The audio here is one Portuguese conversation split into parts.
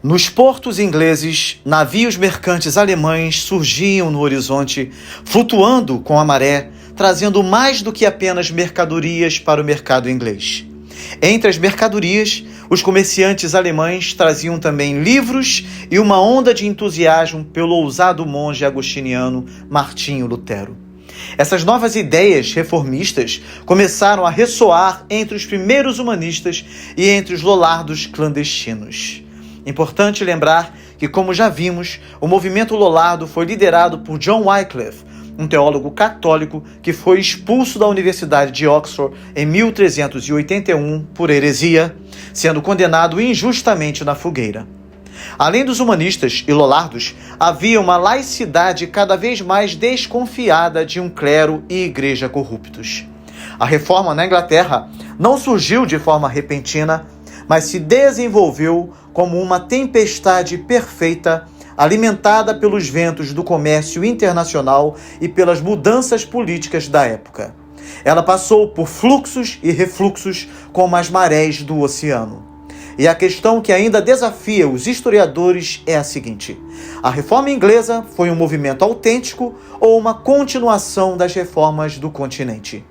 Nos portos ingleses, navios mercantes alemães surgiam no horizonte, flutuando com a maré, trazendo mais do que apenas mercadorias para o mercado inglês. Entre as mercadorias, os comerciantes alemães traziam também livros e uma onda de entusiasmo pelo ousado monge agostiniano Martinho Lutero. Essas novas ideias reformistas começaram a ressoar entre os primeiros humanistas e entre os lollardos clandestinos. Importante lembrar que, como já vimos, o movimento lollardo foi liderado por John Wycliffe, um teólogo católico que foi expulso da Universidade de Oxford em 1381 por heresia, sendo condenado injustamente na fogueira. Além dos humanistas e lollardos, havia uma laicidade cada vez mais desconfiada de um clero e igreja corruptos. A reforma na Inglaterra não surgiu de forma repentina, mas se desenvolveu como uma tempestade perfeita, alimentada pelos ventos do comércio internacional e pelas mudanças políticas da época. Ela passou por fluxos e refluxos como as marés do oceano. E a questão que ainda desafia os historiadores é a seguinte: a reforma inglesa foi um movimento autêntico ou uma continuação das reformas do continente?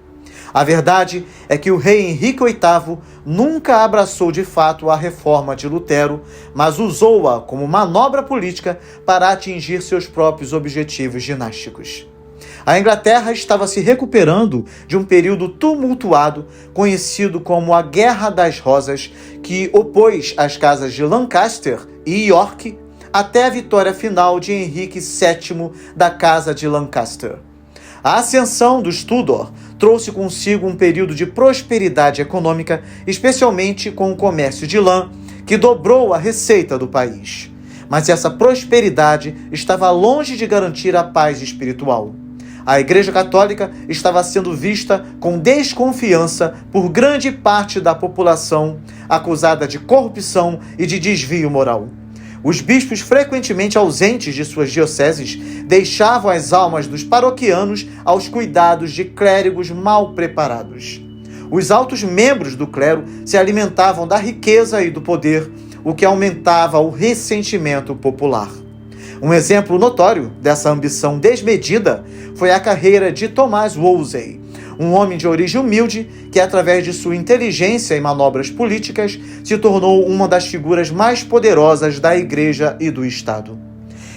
A verdade é que o rei Henrique VIII nunca abraçou de fato a reforma de Lutero, mas usou-a como manobra política para atingir seus próprios objetivos dinásticos. A Inglaterra estava se recuperando de um período tumultuado, conhecido como a Guerra das Rosas, que opôs as casas de Lancaster e York até a vitória final de Henrique VII da Casa de Lancaster. A ascensão dos Tudor trouxe consigo um período de prosperidade econômica, especialmente com o comércio de lã, que dobrou a receita do país. Mas essa prosperidade estava longe de garantir a paz espiritual. A Igreja Católica estava sendo vista com desconfiança por grande parte da população, acusada de corrupção e de desvio moral. Os bispos, frequentemente ausentes de suas dioceses, deixavam as almas dos paroquianos aos cuidados de clérigos mal preparados. Os altos membros do clero se alimentavam da riqueza e do poder, o que aumentava o ressentimento popular. Um exemplo notório dessa ambição desmedida foi a carreira de Thomas Wolsey, um homem de origem humilde que, através de sua inteligência e manobras políticas, se tornou uma das figuras mais poderosas da Igreja e do Estado.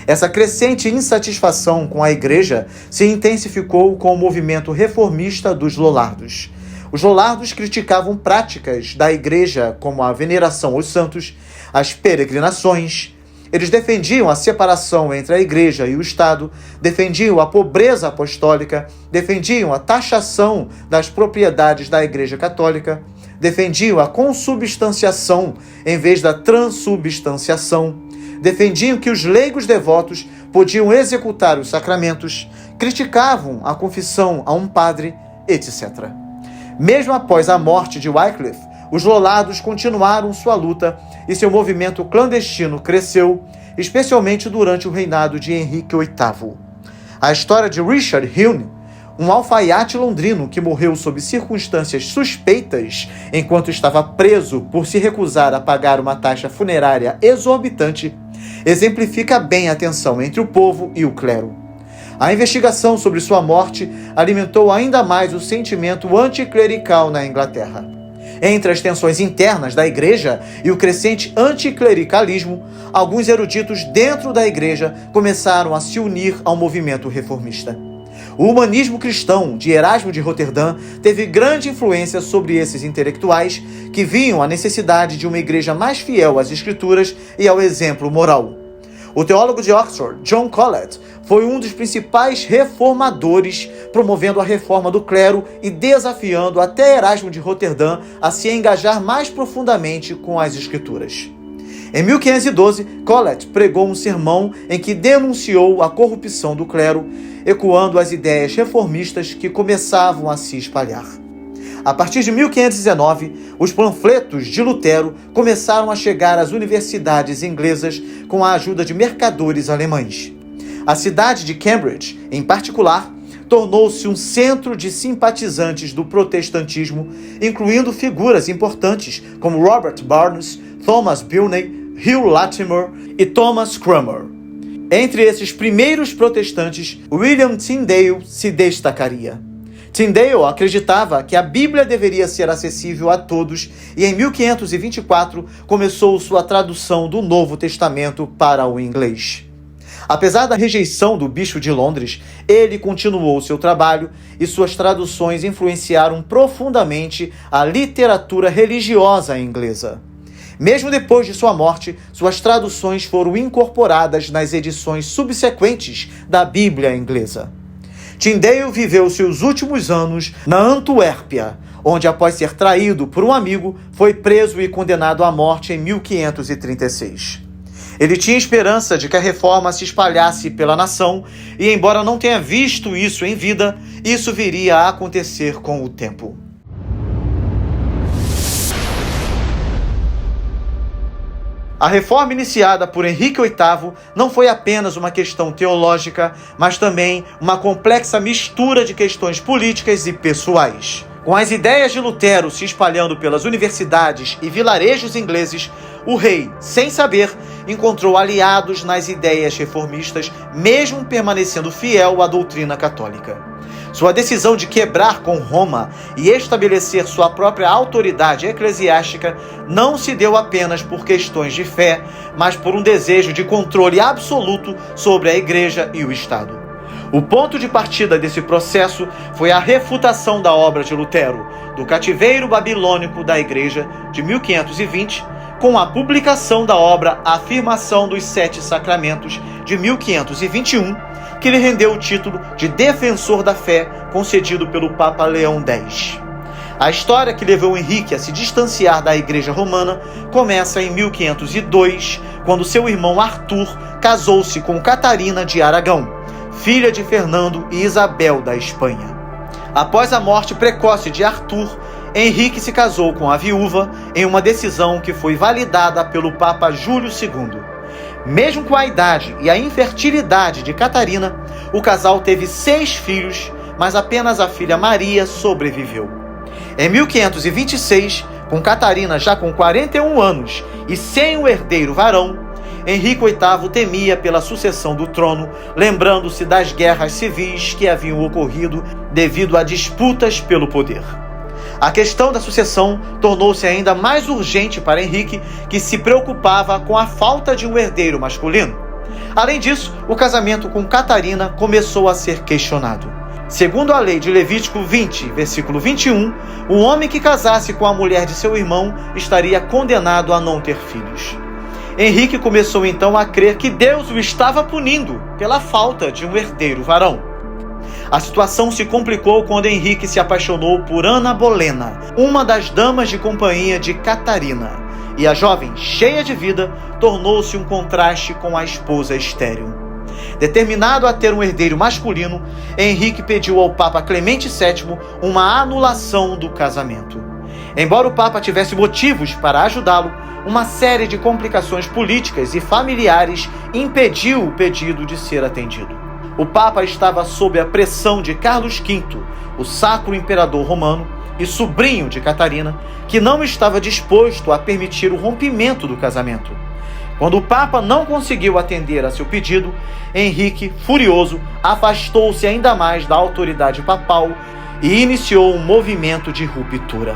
Essa crescente insatisfação com a Igreja se intensificou com o movimento reformista dos lollardos. Os lollardos criticavam práticas da Igreja como a veneração aos santos, as peregrinações. Eles defendiam a separação entre a Igreja e o Estado, defendiam a pobreza apostólica, defendiam a taxação das propriedades da Igreja Católica, defendiam a consubstanciação em vez da transubstanciação, defendiam que os leigos devotos podiam executar os sacramentos, criticavam a confissão a um padre, etc. Mesmo após a morte de Wycliffe, os lollardos continuaram sua luta e seu movimento clandestino cresceu, especialmente durante o reinado de Henrique VIII. A história de Richard Hune, um alfaiate londrino que morreu sob circunstâncias suspeitas enquanto estava preso por se recusar a pagar uma taxa funerária exorbitante, exemplifica bem a tensão entre o povo e o clero. A investigação sobre sua morte alimentou ainda mais o sentimento anticlerical na Inglaterra. Entre as tensões internas da Igreja e o crescente anticlericalismo, alguns eruditos dentro da Igreja começaram a se unir ao movimento reformista. O humanismo cristão de Erasmo de Roterdã teve grande influência sobre esses intelectuais que viam a necessidade de uma igreja mais fiel às Escrituras e ao exemplo moral. O teólogo de Oxford, John Colet, foi um dos principais reformadores, promovendo a reforma do clero e desafiando até Erasmo de Roterdã a se engajar mais profundamente com as Escrituras. Em 1512, Colet pregou um sermão em que denunciou a corrupção do clero, ecoando as ideias reformistas que começavam a se espalhar. A partir de 1519, os panfletos de Lutero começaram a chegar às universidades inglesas com a ajuda de mercadores alemães. A cidade de Cambridge, em particular, tornou-se um centro de simpatizantes do protestantismo, incluindo figuras importantes como Robert Burns, Thomas Bilney, Hugh Latimer e Thomas Cranmer. Entre esses primeiros protestantes, William Tyndale se destacaria. Tyndale acreditava que a Bíblia deveria ser acessível a todos e em 1524 começou sua tradução do Novo Testamento para o inglês. Apesar da rejeição do Bispo de Londres, ele continuou seu trabalho e suas traduções influenciaram profundamente a literatura religiosa inglesa. Mesmo depois de sua morte, suas traduções foram incorporadas nas edições subsequentes da Bíblia inglesa. Tyndale viveu seus últimos anos na Antuérpia, onde, após ser traído por um amigo, foi preso e condenado à morte em 1536. Ele tinha esperança de que a reforma se espalhasse pela nação e, embora não tenha visto isso em vida, isso viria a acontecer com o tempo. A reforma iniciada por Henrique VIII não foi apenas uma questão teológica, mas também uma complexa mistura de questões políticas e pessoais. Com as ideias de Lutero se espalhando pelas universidades e vilarejos ingleses, o rei, sem saber, encontrou aliados nas ideias reformistas, mesmo permanecendo fiel à doutrina católica. Sua decisão de quebrar com Roma e estabelecer sua própria autoridade eclesiástica não se deu apenas por questões de fé, mas por um desejo de controle absoluto sobre a Igreja e o Estado. O ponto de partida desse processo foi a refutação da obra de Lutero, do cativeiro babilônico da Igreja, de 1520, com a publicação da obra Afirmação dos Sete Sacramentos, de 1521, que lhe rendeu o título de Defensor da Fé, concedido pelo Papa Leão X. A história que levou Henrique a se distanciar da Igreja Romana começa em 1502, quando seu irmão Arthur casou-se com Catarina de Aragão, filha de Fernando e Isabel da Espanha. Após a morte precoce de Arthur, Henrique se casou com a viúva em uma decisão que foi validada pelo Papa Júlio II. Mesmo com a idade e a infertilidade de Catarina, o casal teve 6 filhos, mas apenas a filha Maria sobreviveu. Em 1526, com Catarina já com 41 anos e sem um herdeiro varão, Henrique VIII temia pela sucessão do trono, lembrando-se das guerras civis que haviam ocorrido devido a disputas pelo poder. A questão da sucessão tornou-se ainda mais urgente para Henrique, que se preocupava com a falta de um herdeiro masculino. Além disso, o casamento com Catarina começou a ser questionado. Segundo a lei de Levítico 20, versículo 21, o homem que casasse com a mulher de seu irmão estaria condenado a não ter filhos. Henrique começou então a crer que Deus o estava punindo pela falta de um herdeiro varão. A situação se complicou quando Henrique se apaixonou por Ana Bolena, uma das damas de companhia de Catarina, e a jovem, cheia de vida, tornou-se um contraste com a esposa estéril. Determinado a ter um herdeiro masculino, Henrique pediu ao Papa Clemente VII uma anulação do casamento. Embora o Papa tivesse motivos para ajudá-lo, uma série de complicações políticas e familiares impediu o pedido de ser atendido. O Papa estava sob a pressão de Carlos V, o Sacro Imperador Romano e sobrinho de Catarina, que não estava disposto a permitir o rompimento do casamento. Quando o Papa não conseguiu atender a seu pedido, Henrique, furioso, afastou-se ainda mais da autoridade papal e iniciou um movimento de ruptura.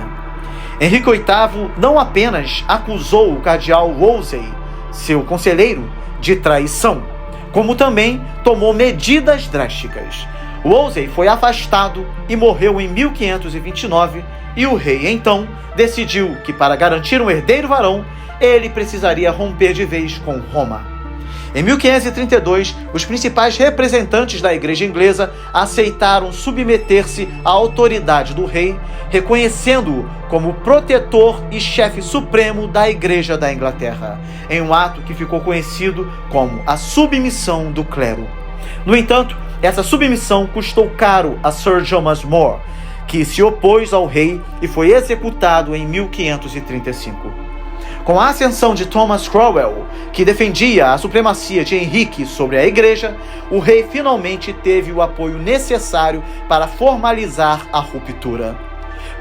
Henrique VIII não apenas acusou o cardeal Wolsey, seu conselheiro, de traição, como também tomou medidas drásticas. Wolsey foi afastado e morreu em 1529, e o rei, então, decidiu que, para garantir um herdeiro varão, ele precisaria romper de vez com Roma. Em 1532, os principais representantes da Igreja Inglesa aceitaram submeter-se à autoridade do rei, reconhecendo-o como protetor e chefe supremo da Igreja da Inglaterra, em um ato que ficou conhecido como a submissão do clero. No entanto, essa submissão custou caro a Sir Thomas More, que se opôs ao rei e foi executado em 1535. Com a ascensão de Thomas Cromwell, que defendia a supremacia de Henrique sobre a Igreja, o rei finalmente teve o apoio necessário para formalizar a ruptura.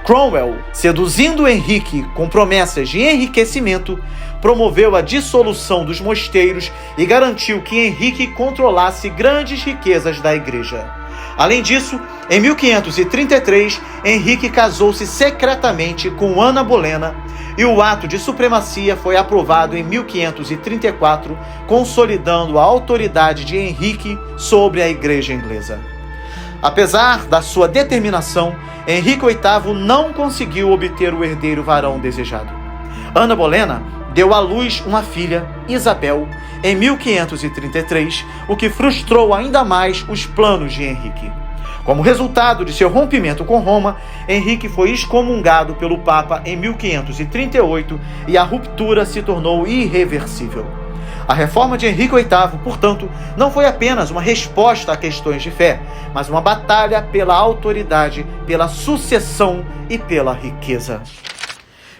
Cromwell, seduzindo Henrique com promessas de enriquecimento, promoveu a dissolução dos mosteiros e garantiu que Henrique controlasse grandes riquezas da igreja. Além disso, em 1533, Henrique casou-se secretamente com Ana Bolena e o ato de supremacia foi aprovado em 1534, consolidando a autoridade de Henrique sobre a igreja inglesa. Apesar da sua determinação, Henrique VIII não conseguiu obter o herdeiro varão desejado. Ana Bolena deu à luz uma filha, Isabel, em 1533, o que frustrou ainda mais os planos de Henrique. Como resultado de seu rompimento com Roma, Henrique foi excomungado pelo Papa em 1538 e a ruptura se tornou irreversível. A reforma de Henrique VIII, portanto, não foi apenas uma resposta a questões de fé, mas uma batalha pela autoridade, pela sucessão e pela riqueza.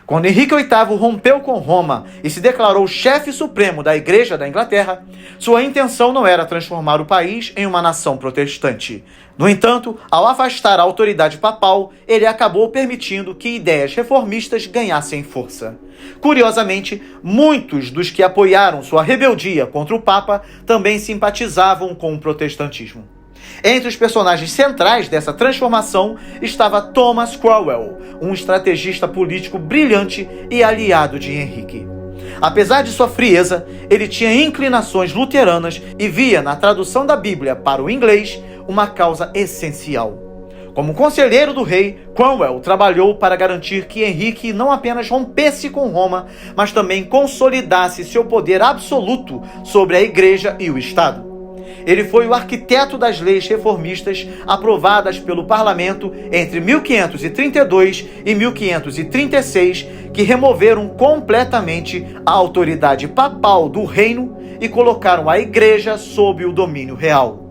Quando Henrique VIII rompeu com Roma e se declarou chefe supremo da Igreja da Inglaterra, sua intenção não era transformar o país em uma nação protestante. No entanto, ao afastar a autoridade papal, ele acabou permitindo que ideias reformistas ganhassem força. Curiosamente, muitos dos que apoiaram sua rebeldia contra o Papa também simpatizavam com o protestantismo. Entre os personagens centrais dessa transformação estava Thomas Cromwell, um estrategista político brilhante e aliado de Henrique. Apesar de sua frieza, ele tinha inclinações luteranas e via na tradução da Bíblia para o inglês uma causa essencial. Como conselheiro do rei, Cromwell trabalhou para garantir que Henrique não apenas rompesse com Roma, mas também consolidasse seu poder absoluto sobre a Igreja e o Estado. Ele foi o arquiteto das leis reformistas aprovadas pelo parlamento entre 1532 e 1536, que removeram completamente a autoridade papal do reino e colocaram a igreja sob o domínio real.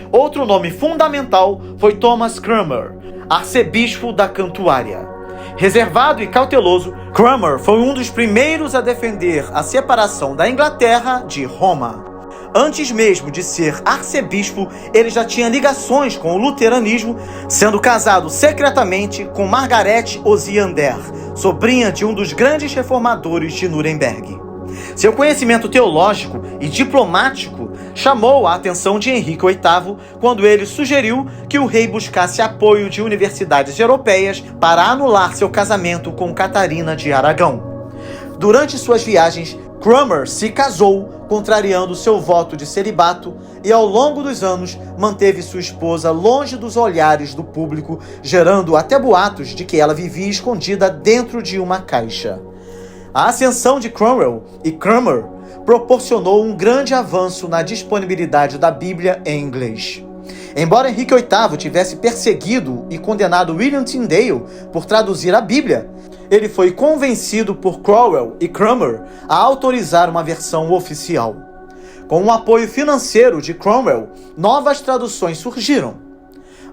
Outro nome fundamental foi Thomas Cranmer, arcebispo da Cantuária. Reservado e cauteloso, Cranmer foi um dos primeiros a defender a separação da Inglaterra de Roma. Antes mesmo de ser arcebispo, ele já tinha ligações com o luteranismo, sendo casado secretamente com Margaret Osiander, sobrinha de um dos grandes reformadores de Nuremberg. Seu conhecimento teológico e diplomático chamou a atenção de Henrique VIII quando ele sugeriu que o rei buscasse apoio de universidades europeias para anular seu casamento com Catarina de Aragão. Durante suas viagens, Cranmer se casou, contrariando seu voto de celibato, e ao longo dos anos manteve sua esposa longe dos olhares do público, gerando até boatos de que ela vivia escondida dentro de uma caixa. A ascensão de Cromwell e Cranmer proporcionou um grande avanço na disponibilidade da Bíblia em inglês. Embora Henrique VIII tivesse perseguido e condenado William Tyndale por traduzir a Bíblia, ele foi convencido por Cromwell e Cranmer a autorizar uma versão oficial. Com o apoio financeiro de Cromwell, novas traduções surgiram.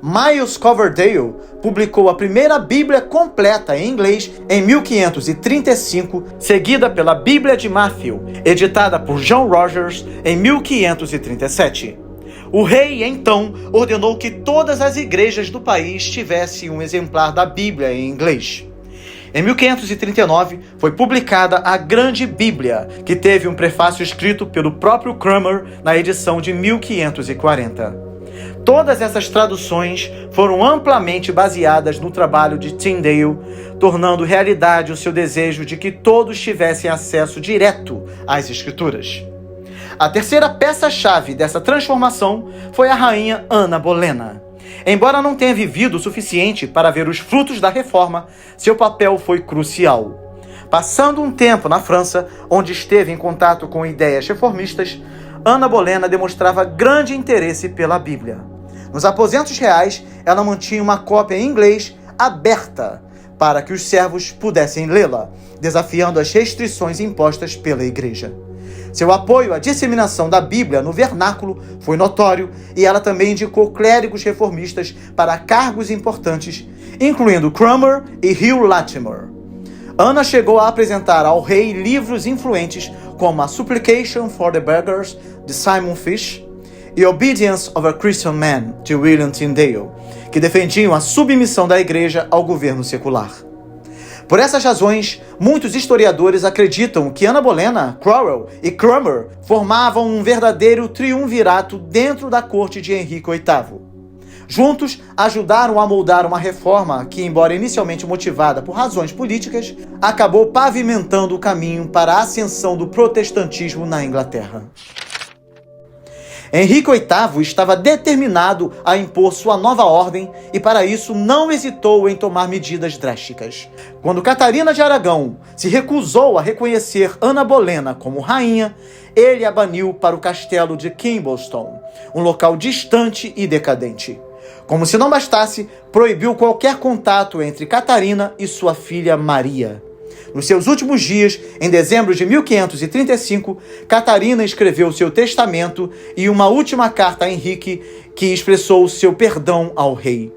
Miles Coverdale publicou a primeira Bíblia completa em inglês em 1535, seguida pela Bíblia de Matthew, editada por John Rogers em 1537. O rei, então, ordenou que todas as igrejas do país tivessem um exemplar da Bíblia em inglês. Em 1539, foi publicada a Grande Bíblia, que teve um prefácio escrito pelo próprio Cranmer na edição de 1540. Todas essas traduções foram amplamente baseadas no trabalho de Tyndale, tornando realidade o seu desejo de que todos tivessem acesso direto às Escrituras. A terceira peça-chave dessa transformação foi a rainha Ana Bolena. Embora não tenha vivido o suficiente para ver os frutos da reforma, seu papel foi crucial. Passando um tempo na França, onde esteve em contato com ideias reformistas, Ana Bolena demonstrava grande interesse pela Bíblia. Nos aposentos reais, ela mantinha uma cópia em inglês aberta para que os servos pudessem lê-la, desafiando as restrições impostas pela Igreja. Seu apoio à disseminação da Bíblia no vernáculo foi notório e ela também indicou clérigos reformistas para cargos importantes, incluindo Cranmer e Hugh Latimer. Ana chegou a apresentar ao rei livros influentes como a Supplication for the Beggars, de Simon Fish, e Obedience of a Christian Man, de William Tyndale, que defendiam a submissão da Igreja ao governo secular. Por essas razões, muitos historiadores acreditam que Ana Bolena, Cromwell e Cromer formavam um verdadeiro triunvirato dentro da corte de Henrique VIII. Juntos, ajudaram a moldar uma reforma que, embora inicialmente motivada por razões políticas, acabou pavimentando o caminho para a ascensão do protestantismo na Inglaterra. Henrique VIII estava determinado a impor sua nova ordem e, para isso, não hesitou em tomar medidas drásticas. Quando Catarina de Aragão se recusou a reconhecer Ana Bolena como rainha, ele a baniu para o castelo de Kimblestone, um local distante e decadente. Como se não bastasse, proibiu qualquer contato entre Catarina e sua filha Maria. Nos seus últimos dias, em dezembro de 1535, Catarina escreveu seu testamento e uma última carta a Henrique que expressou seu perdão ao rei.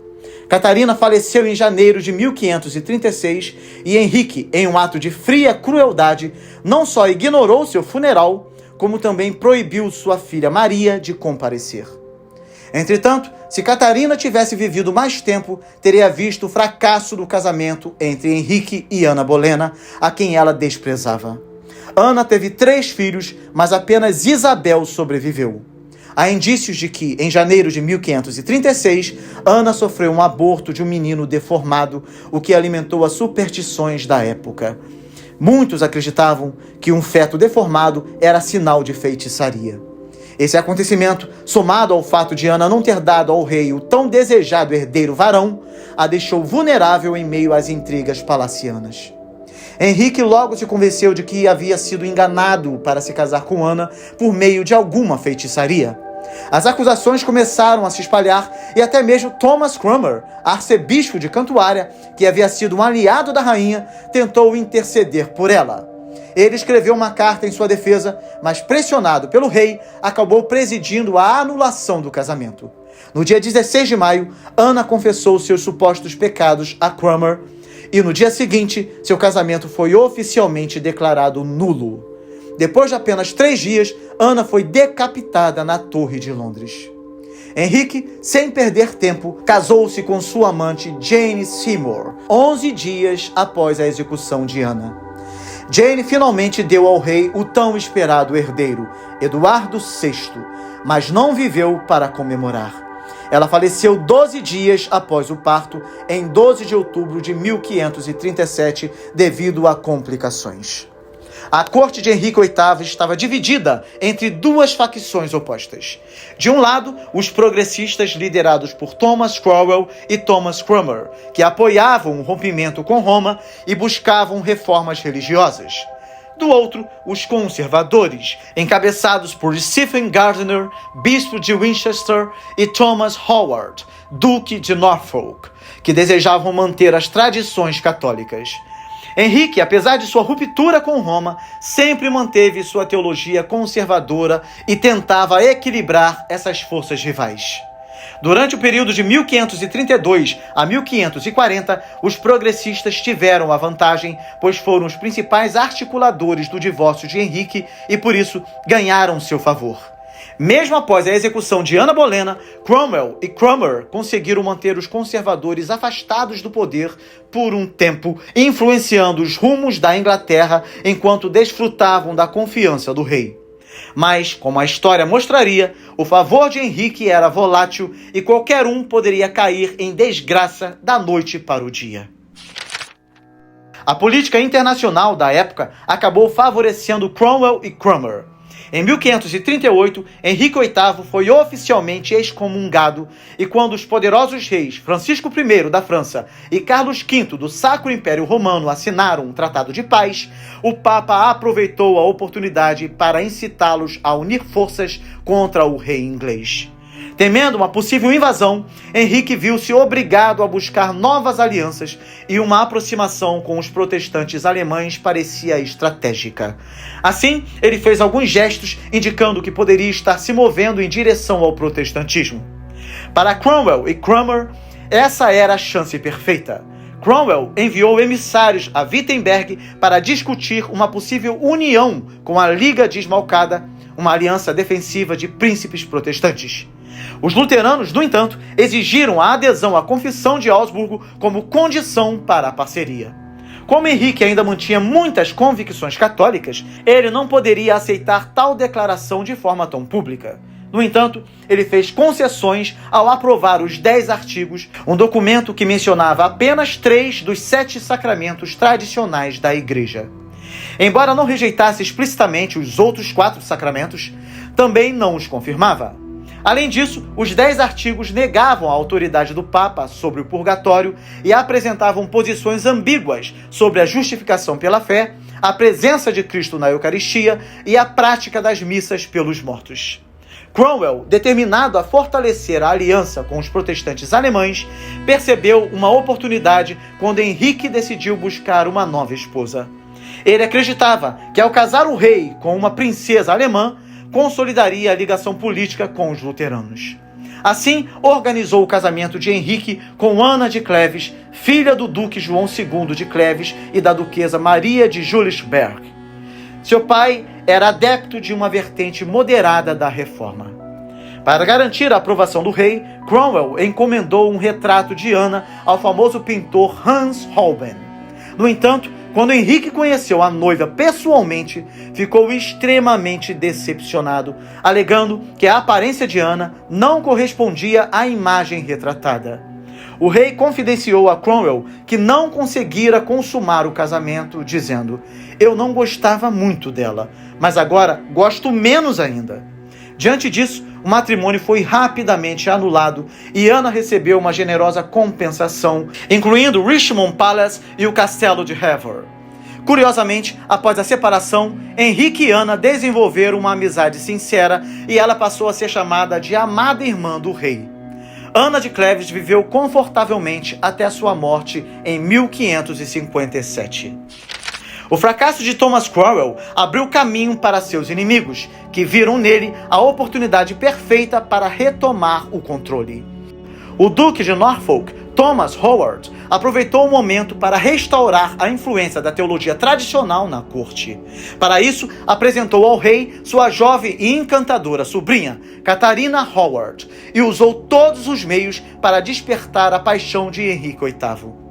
Catarina faleceu em janeiro de 1536 e Henrique, em um ato de fria crueldade, não só ignorou seu funeral, como também proibiu sua filha Maria de comparecer. Entretanto, se Catarina tivesse vivido mais tempo, teria visto o fracasso do casamento entre Henrique e Ana Bolena, a quem ela desprezava. Ana teve 3 filhos, mas apenas Isabel sobreviveu. Há indícios de que, em janeiro de 1536, Ana sofreu um aborto de um menino deformado, o que alimentou as superstições da época. Muitos acreditavam que um feto deformado era sinal de feitiçaria. Esse acontecimento, somado ao fato de Ana não ter dado ao rei o tão desejado herdeiro varão, a deixou vulnerável em meio às intrigas palacianas. Henrique logo se convenceu de que havia sido enganado para se casar com Ana por meio de alguma feitiçaria. As acusações começaram a se espalhar e até mesmo Thomas Cromer, arcebispo de Cantuária, que havia sido um aliado da rainha, tentou interceder por ela. Ele escreveu uma carta em sua defesa, mas pressionado pelo rei, acabou presidindo a anulação do casamento. No dia 16 de maio, Ana confessou seus supostos pecados a Cromer e no dia seguinte, seu casamento foi oficialmente declarado nulo. Depois de apenas 3 dias, Ana foi decapitada na Torre de Londres. Henrique, sem perder tempo, casou-se com sua amante Jane Seymour, 11 dias após a execução de Ana. Jane finalmente deu ao rei o tão esperado herdeiro, Eduardo VI, mas não viveu para comemorar. Ela faleceu 12 dias após o parto, em 12 de outubro de 1537, devido a complicações. A corte de Henrique VIII estava dividida entre 2 facções opostas. De um lado, os progressistas liderados por Thomas Cromwell e Thomas Cromer, que apoiavam o rompimento com Roma e buscavam reformas religiosas. Do outro, os conservadores, encabeçados por Stephen Gardiner, bispo de Winchester, e Thomas Howard, duque de Norfolk, que desejavam manter as tradições católicas. Henrique, apesar de sua ruptura com Roma, sempre manteve sua teologia conservadora e tentava equilibrar essas forças rivais. Durante o período de 1532 a 1540, os progressistas tiveram a vantagem, pois foram os principais articuladores do divórcio de Henrique e, por isso, ganharam seu favor. Mesmo após a execução de Ana Bolena, Cromwell e Cromer conseguiram manter os conservadores afastados do poder por um tempo, influenciando os rumos da Inglaterra enquanto desfrutavam da confiança do rei. Mas, como a história mostraria, o favor de Henrique era volátil e qualquer um poderia cair em desgraça da noite para o dia. A política internacional da época acabou favorecendo Cromwell e Cromer. Em 1538, Henrique VIII foi oficialmente excomungado e quando os poderosos reis Francisco I da França e Carlos V do Sacro Império Romano assinaram um tratado de paz, o Papa aproveitou a oportunidade para incitá-los a unir forças contra o rei inglês. Temendo uma possível invasão, Henrique viu-se obrigado a buscar novas alianças e uma aproximação com os protestantes alemães parecia estratégica. Assim, ele fez alguns gestos indicando que poderia estar se movendo em direção ao protestantismo. Para Cromwell e Cromer, essa era a chance perfeita. Cromwell enviou emissários a Wittenberg para discutir uma possível união com a Liga de Esmalcada, uma aliança defensiva de príncipes protestantes. Os luteranos, no entanto, exigiram a adesão à Confissão de Augsburgo como condição para a parceria. Como Henrique ainda mantinha muitas convicções católicas, ele não poderia aceitar tal declaração de forma tão pública. No entanto, ele fez concessões ao aprovar os 10 artigos, um documento que mencionava apenas 3 dos 7 sacramentos tradicionais da Igreja. Embora não rejeitasse explicitamente os outros 4 sacramentos, também não os confirmava. Além disso, os 10 artigos negavam a autoridade do Papa sobre o purgatório e apresentavam posições ambíguas sobre a justificação pela fé, a presença de Cristo na Eucaristia e a prática das missas pelos mortos. Cromwell, determinado a fortalecer a aliança com os protestantes alemães, percebeu uma oportunidade quando Henrique decidiu buscar uma nova esposa. Ele acreditava que, ao casar o rei com uma princesa alemã, consolidaria a ligação política com os luteranos. Assim, organizou o casamento de Henrique com Ana de Cleves, filha do duque João II de Cleves e da duquesa Maria de Julichberg. Seu pai era adepto de uma vertente moderada da reforma. Para garantir a aprovação do rei, Cromwell encomendou um retrato de Ana ao famoso pintor Hans Holbein. No entanto, quando Henrique conheceu a noiva pessoalmente, ficou extremamente decepcionado, alegando que a aparência de Ana não correspondia à imagem retratada. O rei confidenciou a Cromwell que não conseguira consumar o casamento, dizendo: "Eu não gostava muito dela, mas agora gosto menos ainda." Diante disso, o matrimônio foi rapidamente anulado e Ana recebeu uma generosa compensação, incluindo Richmond Palace e o castelo de Hever. Curiosamente, após a separação, Henrique e Ana desenvolveram uma amizade sincera e ela passou a ser chamada de amada irmã do rei. Ana de Cleves viveu confortavelmente até a sua morte em 1557. O fracasso de Thomas Cromwell abriu caminho para seus inimigos, que viram nele a oportunidade perfeita para retomar o controle. O Duque de Norfolk, Thomas Howard, aproveitou o momento para restaurar a influência da teologia tradicional na corte. Para isso, apresentou ao rei sua jovem e encantadora sobrinha, Catarina Howard, e usou todos os meios para despertar a paixão de Henrique VIII.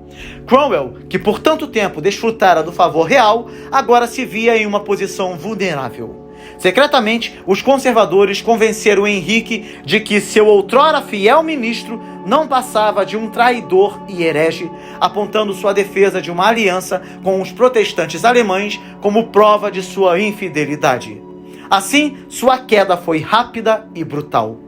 Cromwell, que por tanto tempo desfrutara do favor real, agora se via em uma posição vulnerável. Secretamente, os conservadores convenceram Henrique de que seu outrora fiel ministro não passava de um traidor e herege, apontando sua defesa de uma aliança com os protestantes alemães como prova de sua infidelidade. Assim, sua queda foi rápida e brutal.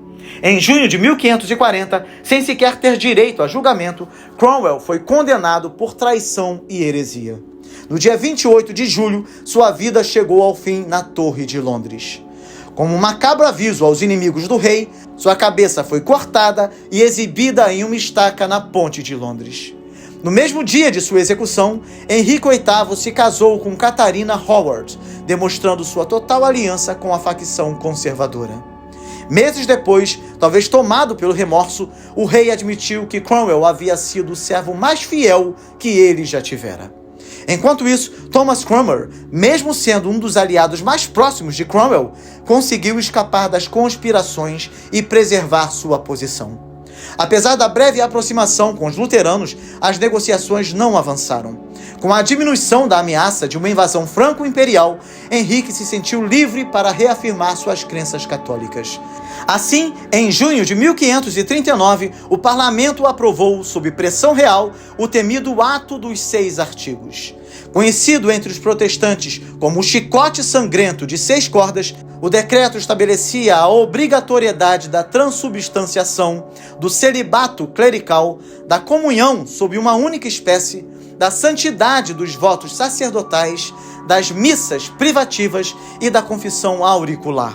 Em junho de 1540, sem sequer ter direito a julgamento, Cromwell foi condenado por traição e heresia. No dia 28 de julho, sua vida chegou ao fim na Torre de Londres. Como um macabro aviso aos inimigos do rei, sua cabeça foi cortada e exibida em uma estaca na Ponte de Londres. No mesmo dia de sua execução, Henrique VIII se casou com Catarina Howard, demonstrando sua total aliança com a facção conservadora. Meses depois, talvez tomado pelo remorso, o rei admitiu que Cromwell havia sido o servo mais fiel que ele já tivera. Enquanto isso, Thomas Cranmer, mesmo sendo um dos aliados mais próximos de Cromwell, conseguiu escapar das conspirações e preservar sua posição. Apesar da breve aproximação com os luteranos, as negociações não avançaram. Com a diminuição da ameaça de uma invasão franco-imperial, Henrique se sentiu livre para reafirmar suas crenças católicas. Assim, em junho de 1539, o parlamento aprovou, sob pressão real, o temido Ato dos 6 Artigos. Conhecido entre os protestantes como o chicote sangrento de 6 cordas, o decreto estabelecia a obrigatoriedade da transubstanciação, do celibato clerical, da comunhão sob uma única espécie, da santidade dos votos sacerdotais, das missas privativas e da confissão auricular.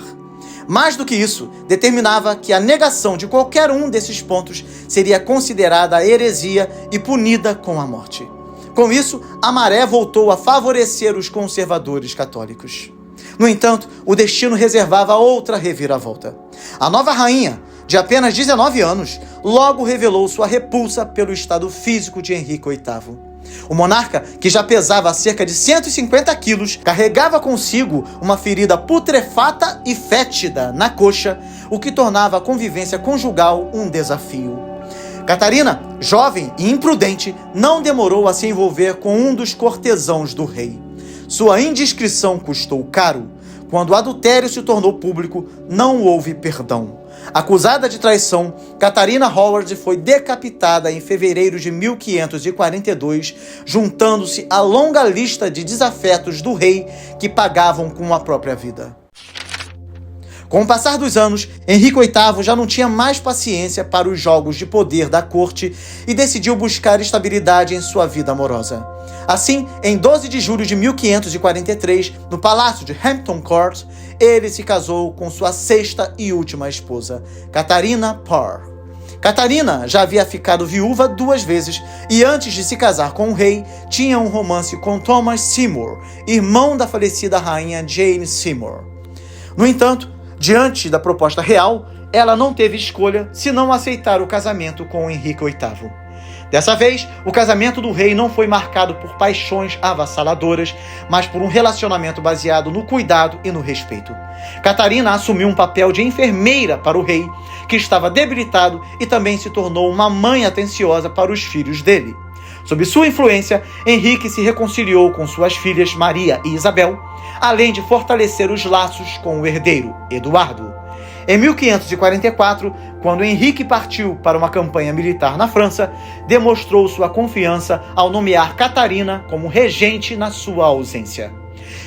Mais do que isso, determinava que a negação de qualquer um desses pontos seria considerada heresia e punida com a morte. Com isso, a maré voltou a favorecer os conservadores católicos. No entanto, o destino reservava outra reviravolta. A nova rainha, de apenas 19 anos, logo revelou sua repulsa pelo estado físico de Henrique VIII. O monarca, que já pesava cerca de 150 quilos, carregava consigo uma ferida putrefata e fétida na coxa, o que tornava a convivência conjugal um desafio. Catarina, jovem e imprudente, não demorou a se envolver com um dos cortesãos do rei. Sua indiscrição custou caro. Quando o adultério se tornou público, não houve perdão. Acusada de traição, Catarina Howard foi decapitada em fevereiro de 1542, juntando-se à longa lista de desafetos do rei que pagavam com a própria vida. Com o passar dos anos, Henrique VIII já não tinha mais paciência para os jogos de poder da corte e decidiu buscar estabilidade em sua vida amorosa. Assim, em 12 de julho de 1543, no palácio de Hampton Court, ele se casou com sua sexta e última esposa, Catarina Parr. Catarina já havia ficado viúva 2 vezes e, antes de se casar com o rei, tinha um romance com Thomas Seymour, irmão da falecida rainha Jane Seymour. No entanto, diante da proposta real, ela não teve escolha senão aceitar o casamento com Henrique VIII. Dessa vez, o casamento do rei não foi marcado por paixões avassaladoras, mas por um relacionamento baseado no cuidado e no respeito. Catarina assumiu um papel de enfermeira para o rei, que estava debilitado, e também se tornou uma mãe atenciosa para os filhos dele. Sob sua influência, Henrique se reconciliou com suas filhas Maria e Isabel, além de fortalecer os laços com o herdeiro, Eduardo. Em 1544, quando Henrique partiu para uma campanha militar na França, demonstrou sua confiança ao nomear Catarina como regente na sua ausência.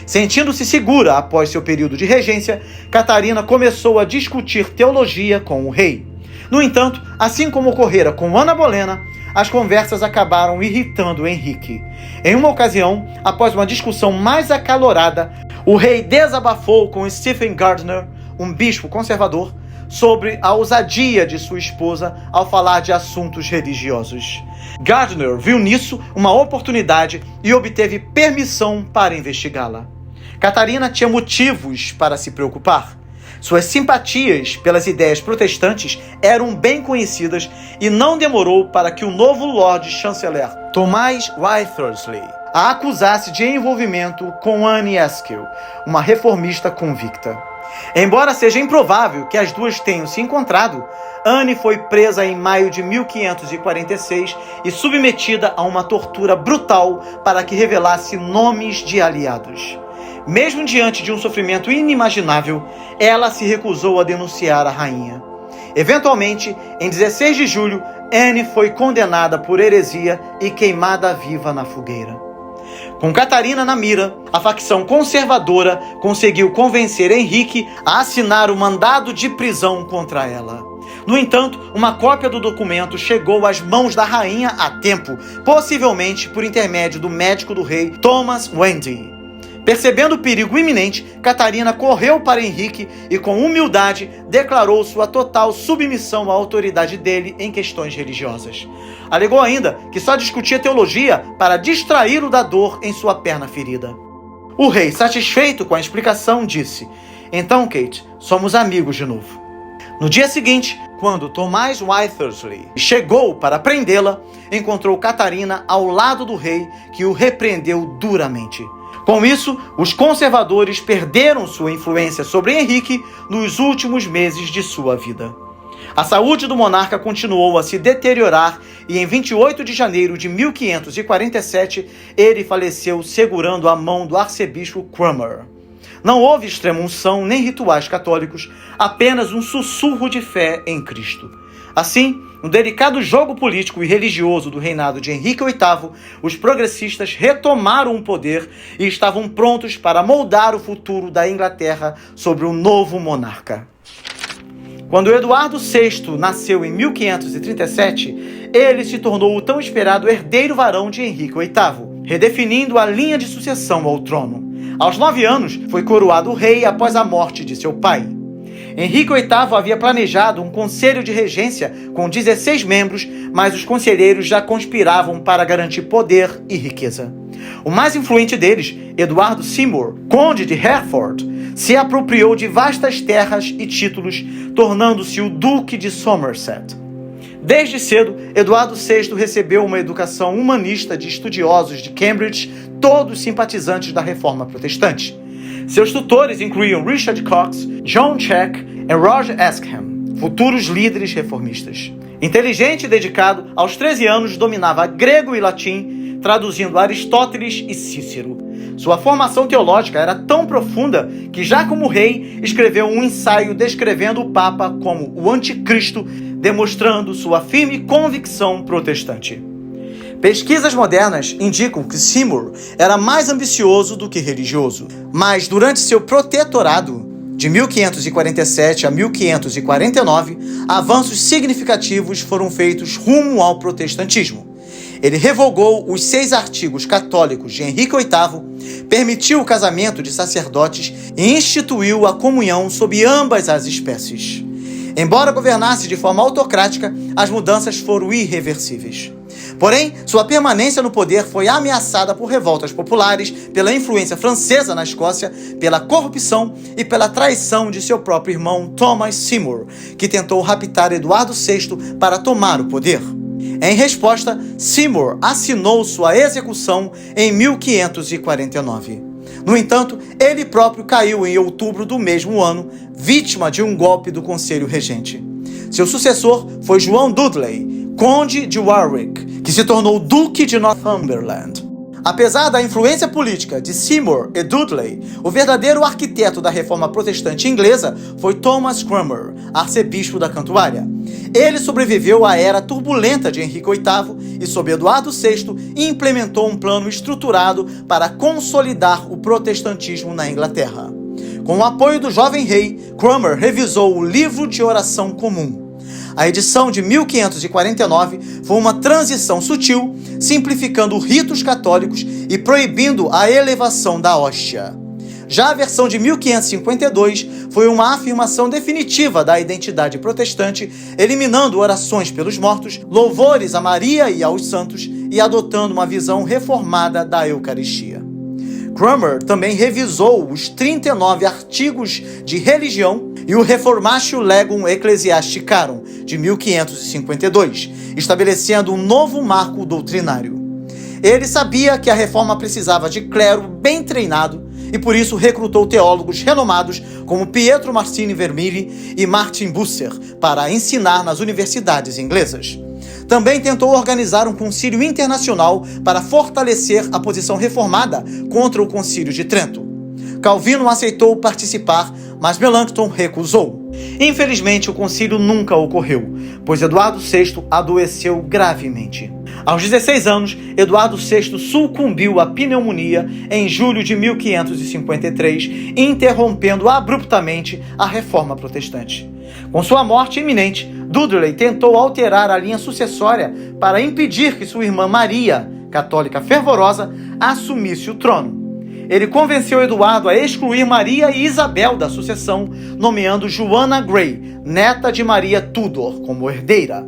Sentindo-se segura após seu período de regência, Catarina começou a discutir teologia com o rei. No entanto, assim como ocorrera com Ana Bolena, as conversas acabaram irritando Henrique. Em uma ocasião, após uma discussão mais acalorada, o rei desabafou com Stephen Gardiner, um bispo conservador, sobre a ousadia de sua esposa ao falar de assuntos religiosos. Gardiner viu nisso uma oportunidade e obteve permissão para investigá-la. Catarina tinha motivos para se preocupar. Suas simpatias pelas ideias protestantes eram bem conhecidas e não demorou para que o novo Lord Chanceler, Thomas Wriothesley, a acusasse de envolvimento com Anne Askill, uma reformista convicta. Embora seja improvável que as duas tenham se encontrado, Anne foi presa em maio de 1546 e submetida a uma tortura brutal para que revelasse nomes de aliados. Mesmo diante de um sofrimento inimaginável, ela se recusou a denunciar a rainha. Eventualmente, em 16 de julho, Anne foi condenada por heresia e queimada viva na fogueira. Com Catarina na mira, a facção conservadora conseguiu convencer Henrique a assinar o mandado de prisão contra ela. No entanto, uma cópia do documento chegou às mãos da rainha a tempo, possivelmente por intermédio do médico do rei, Thomas Wendy. Percebendo o perigo iminente, Catarina correu para Henrique e, com humildade, declarou sua total submissão à autoridade dele em questões religiosas. Alegou ainda que só discutia teologia para distraí-lo da dor em sua perna ferida. O rei, satisfeito com a explicação, disse: "Então, Kate, somos amigos de novo." No dia seguinte, quando Thomas Wriothesley chegou para prendê-la, encontrou Catarina ao lado do rei, que o repreendeu duramente. Com isso, os conservadores perderam sua influência sobre Henrique nos últimos meses de sua vida. A saúde do monarca continuou a se deteriorar e em 28 de janeiro de 1547 ele faleceu segurando a mão do arcebispo Cranmer. Não houve extrema-unção nem rituais católicos, apenas um sussurro de fé em Cristo. Assim, no delicado jogo político e religioso do reinado de Henrique VIII, os progressistas retomaram o poder e estavam prontos para moldar o futuro da Inglaterra sobre um novo monarca. Quando Eduardo VI nasceu em 1537, ele se tornou o tão esperado herdeiro varão de Henrique VIII, redefinindo a linha de sucessão ao trono. Aos 9 anos, foi coroado rei após a morte de seu pai. Henrique VIII havia planejado um conselho de regência com 16 membros, mas os conselheiros já conspiravam para garantir poder e riqueza. O mais influente deles, Eduardo Seymour, conde de Hereford, se apropriou de vastas terras e títulos, tornando-se o Duque de Somerset. Desde cedo, Eduardo VI recebeu uma educação humanista de estudiosos de Cambridge, todos simpatizantes da Reforma Protestante. Seus tutores incluíam Richard Cox, John Check e Roger Ascham, futuros líderes reformistas. Inteligente e dedicado, aos 13 anos dominava grego e latim, traduzindo Aristóteles e Cícero. Sua formação teológica era tão profunda que, já como rei, escreveu um ensaio descrevendo o Papa como o anticristo, demonstrando sua firme convicção protestante. Pesquisas modernas indicam que Seymour era mais ambicioso do que religioso, mas durante seu protetorado, de 1547 a 1549, avanços significativos foram feitos rumo ao protestantismo. Ele revogou os 6 artigos católicos de Henrique VIII, permitiu o casamento de sacerdotes e instituiu a comunhão sob ambas as espécies. Embora governasse de forma autocrática, as mudanças foram irreversíveis. Porém, sua permanência no poder foi ameaçada por revoltas populares, pela influência francesa na Escócia, pela corrupção e pela traição de seu próprio irmão Thomas Seymour, que tentou raptar Eduardo VI para tomar o poder. Em resposta, Seymour assinou sua execução em 1549. No entanto, ele próprio caiu em outubro do mesmo ano, vítima de um golpe do Conselho Regente. Seu sucessor foi João Dudley, conde de Warwick, que se tornou duque de Northumberland. Apesar da influência política de Seymour e Dudley, o verdadeiro arquiteto da reforma protestante inglesa foi Thomas Cranmer, arcebispo da Cantuária. Ele sobreviveu à era turbulenta de Henrique VIII e, sob Eduardo VI, implementou um plano estruturado para consolidar o protestantismo na Inglaterra. Com o apoio do jovem rei, Cranmer revisou o Livro de Oração Comum. A edição de 1549 foi uma transição sutil, simplificando ritos católicos e proibindo a elevação da hóstia. Já a versão de 1552 foi uma afirmação definitiva da identidade protestante, eliminando orações pelos mortos, louvores a Maria e aos santos e adotando uma visão reformada da Eucaristia. Cranmer também revisou os 39 artigos de religião e o Reformatio Legum Ecclesiasticarum, de 1552, estabelecendo um novo marco doutrinário. Ele sabia que a reforma precisava de clero bem treinado e por isso recrutou teólogos renomados como Pietro Martini Vermigli e Martin Bucer para ensinar nas universidades inglesas. Também tentou organizar um concílio internacional para fortalecer a posição reformada contra o Concílio de Trento. Calvino aceitou participar, mas Melanchthon recusou. Infelizmente, o concílio nunca ocorreu, pois Eduardo VI adoeceu gravemente. Aos 16 anos, Eduardo VI sucumbiu à pneumonia em julho de 1553, interrompendo abruptamente a reforma protestante. Com sua morte iminente, Dudley tentou alterar a linha sucessória para impedir que sua irmã Maria, católica fervorosa, assumisse o trono. Ele convenceu Eduardo a excluir Maria e Isabel da sucessão, nomeando Joanna Grey, neta de Maria Tudor, como herdeira.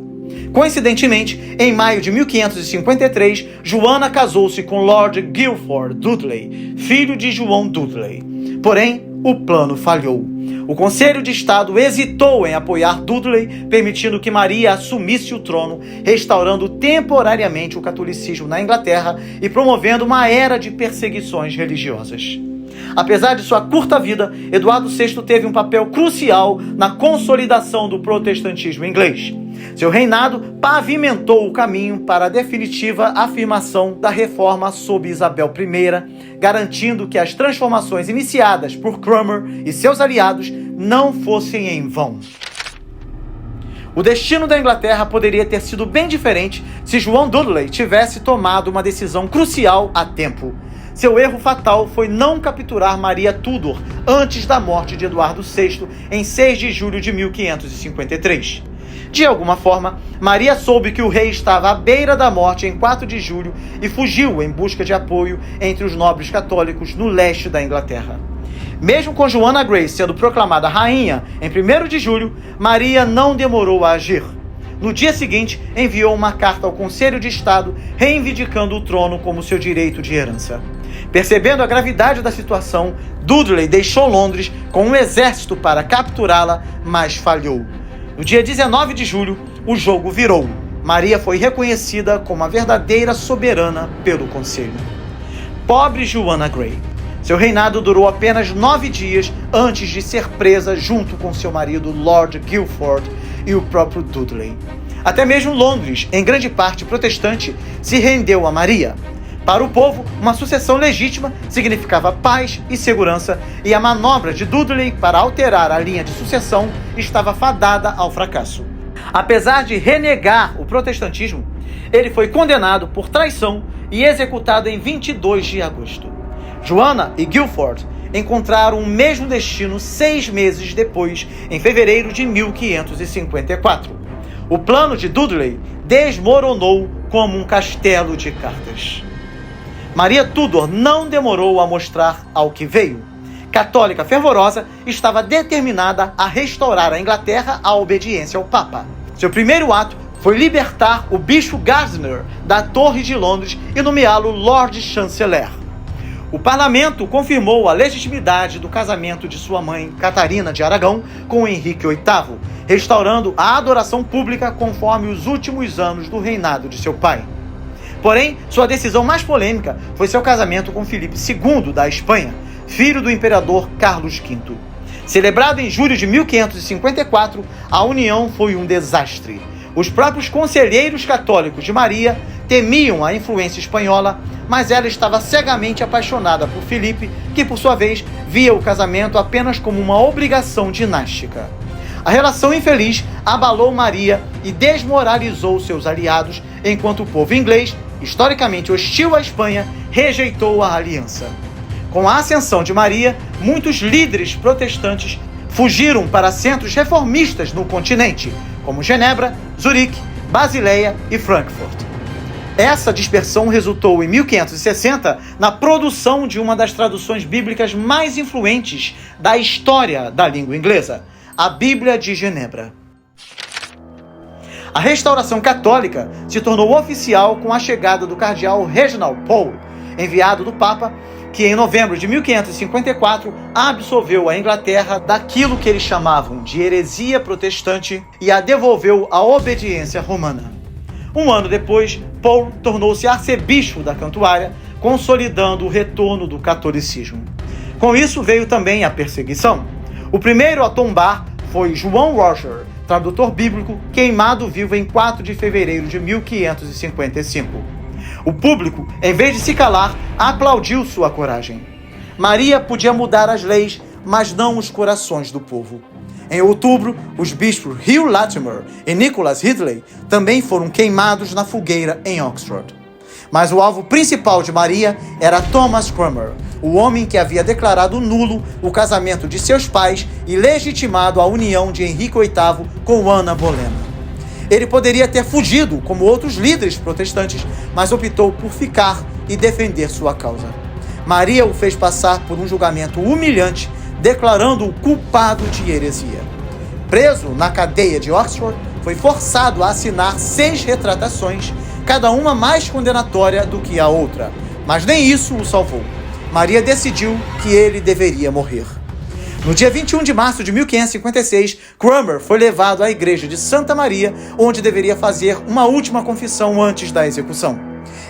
Coincidentemente, em maio de 1553, Joanna casou-se com Lord Guilford Dudley, filho de João Dudley. Porém, o plano falhou. O Conselho de Estado hesitou em apoiar Dudley, permitindo que Maria assumisse o trono, restaurando temporariamente o catolicismo na Inglaterra e promovendo uma era de perseguições religiosas. Apesar de sua curta vida, Eduardo VI teve um papel crucial na consolidação do protestantismo inglês. Seu reinado pavimentou o caminho para a definitiva afirmação da reforma sob Isabel I, garantindo que as transformações iniciadas por Cranmer e seus aliados não fossem em vão. O destino da Inglaterra poderia ter sido bem diferente se João Dudley tivesse tomado uma decisão crucial a tempo. Seu erro fatal foi não capturar Maria Tudor antes da morte de Eduardo VI, em 6 de julho de 1553. De alguma forma, Maria soube que o rei estava à beira da morte em 4 de julho e fugiu em busca de apoio entre os nobres católicos no leste da Inglaterra. Mesmo com Joanna Grey sendo proclamada rainha em 1º de julho, Maria não demorou a agir. No dia seguinte, enviou uma carta ao Conselho de Estado reivindicando o trono como seu direito de herança. Percebendo a gravidade da situação, Dudley deixou Londres com um exército para capturá-la, mas falhou. No dia 19 de julho, o jogo virou. Maria foi reconhecida como a verdadeira soberana pelo conselho. Pobre Joanna Grey. Seu reinado durou apenas 9 dias antes de ser presa junto com seu marido Lord Guildford e o próprio Dudley. Até mesmo Londres, em grande parte protestante, se rendeu a Maria. Para o povo, uma sucessão legítima significava paz e segurança, e a manobra de Dudley para alterar a linha de sucessão estava fadada ao fracasso. Apesar de renegar o protestantismo, ele foi condenado por traição e executado em 22 de agosto. Joanna e Guildford encontraram o mesmo destino 6 meses depois, em fevereiro de 1554. O plano de Dudley desmoronou como um castelo de cartas. Maria Tudor não demorou a mostrar ao que veio. Católica fervorosa, estava determinada a restaurar a Inglaterra à obediência ao Papa. Seu primeiro ato foi libertar o bispo Gardiner da Torre de Londres e nomeá-lo Lord Chanceler. O parlamento confirmou a legitimidade do casamento de sua mãe, Catarina de Aragão, com Henrique VIII, restaurando a adoração pública conforme os últimos anos do reinado de seu pai. Porém, sua decisão mais polêmica foi seu casamento com Filipe II da Espanha, filho do imperador Carlos V. Celebrado em julho de 1554, a união foi um desastre. Os próprios conselheiros católicos de Maria temiam a influência espanhola, mas ela estava cegamente apaixonada por Filipe, que por sua vez via o casamento apenas como uma obrigação dinástica. A relação infeliz abalou Maria e desmoralizou seus aliados, enquanto o povo inglês, historicamente hostil à Espanha, rejeitou a aliança. Com a ascensão de Maria, muitos líderes protestantes fugiram para centros reformistas no continente, como Genebra, Zurique, Basileia e Frankfurt. Essa dispersão resultou, em 1560, na produção de uma das traduções bíblicas mais influentes da história da língua inglesa, a Bíblia de Genebra. A restauração católica se tornou oficial com a chegada do cardeal Reginald Pole, enviado do Papa, que em novembro de 1554 absolveu a Inglaterra daquilo que eles chamavam de heresia protestante e a devolveu à obediência romana. Um ano depois, Pole tornou-se arcebispo da Cantuária, consolidando o retorno do catolicismo. Com isso veio também a perseguição. O primeiro a tombar foi João Roger, tradutor bíblico, queimado vivo em 4 de fevereiro de 1555. O público, em vez de se calar, aplaudiu sua coragem. Maria podia mudar as leis, mas não os corações do povo. Em outubro, os bispos Hugh Latimer e Nicholas Ridley também foram queimados na fogueira em Oxford. Mas o alvo principal de Maria era Thomas Cranmer, o homem que havia declarado nulo o casamento de seus pais e legitimado a união de Henrique VIII com Ana Bolena. Ele poderia ter fugido, como outros líderes protestantes, mas optou por ficar e defender sua causa. Maria o fez passar por um julgamento humilhante, declarando-o culpado de heresia. Preso na cadeia de Oxford, foi forçado a assinar 6 retratações, cada uma mais condenatória do que a outra, mas nem isso o salvou. Maria decidiu que ele deveria morrer. No dia 21 de março de 1556, Cranmer foi levado à igreja de Santa Maria, onde deveria fazer uma última confissão antes da execução.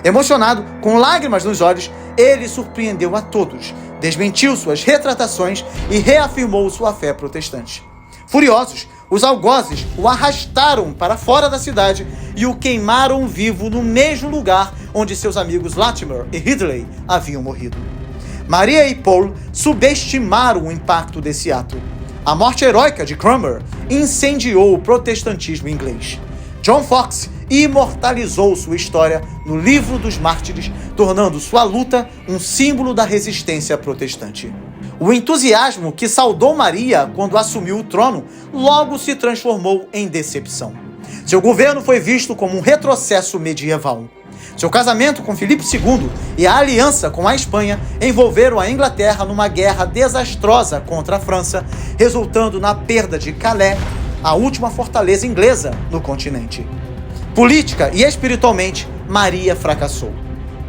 Emocionado, com lágrimas nos olhos, ele surpreendeu a todos, desmentiu suas retratações e reafirmou sua fé protestante. Furiosos, os algozes o arrastaram para fora da cidade e o queimaram vivo no mesmo lugar onde seus amigos Latimer e Ridley haviam morrido. Maria e Paul subestimaram o impacto desse ato. A morte heróica de Cranmer incendiou o protestantismo inglês. John Foxe imortalizou sua história no Livro dos Mártires, tornando sua luta um símbolo da resistência protestante. O entusiasmo que saudou Maria quando assumiu o trono logo se transformou em decepção. Seu governo foi visto como um retrocesso medieval. Seu casamento com Filipe II e a aliança com a Espanha envolveram a Inglaterra numa guerra desastrosa contra a França, resultando na perda de Calais, a última fortaleza inglesa no continente. Política e espiritualmente, Maria fracassou.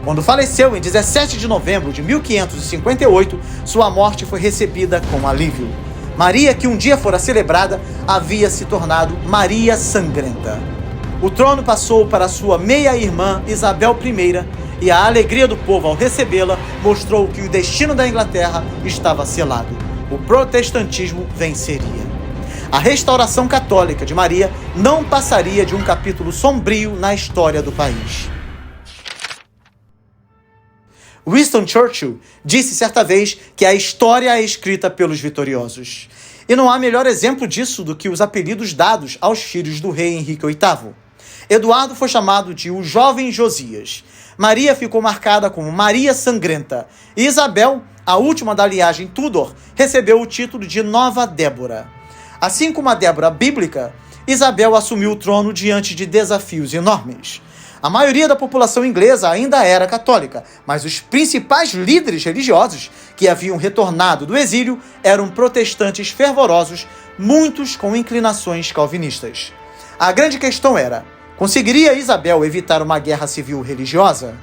Quando faleceu em 17 de novembro de 1558, sua morte foi recebida com alívio. Maria, que um dia fora celebrada, havia se tornado Maria Sangrenta. O trono passou para sua meia-irmã Isabel I, e a alegria do povo ao recebê-la mostrou que o destino da Inglaterra estava selado. O protestantismo venceria. A restauração católica de Maria não passaria de um capítulo sombrio na história do país. Winston Churchill disse certa vez que a história é escrita pelos vitoriosos. E não há melhor exemplo disso do que os apelidos dados aos filhos do rei Henrique VIII. Eduardo foi chamado de o jovem Josias. Maria ficou marcada como Maria Sangrenta. E Isabel, a última da linhagem Tudor, recebeu o título de Nova Débora. Assim como a Débora bíblica, Isabel assumiu o trono diante de desafios enormes. A maioria da população inglesa ainda era católica, mas os principais líderes religiosos que haviam retornado do exílio eram protestantes fervorosos, muitos com inclinações calvinistas. A grande questão era: conseguiria Isabel evitar uma guerra civil religiosa?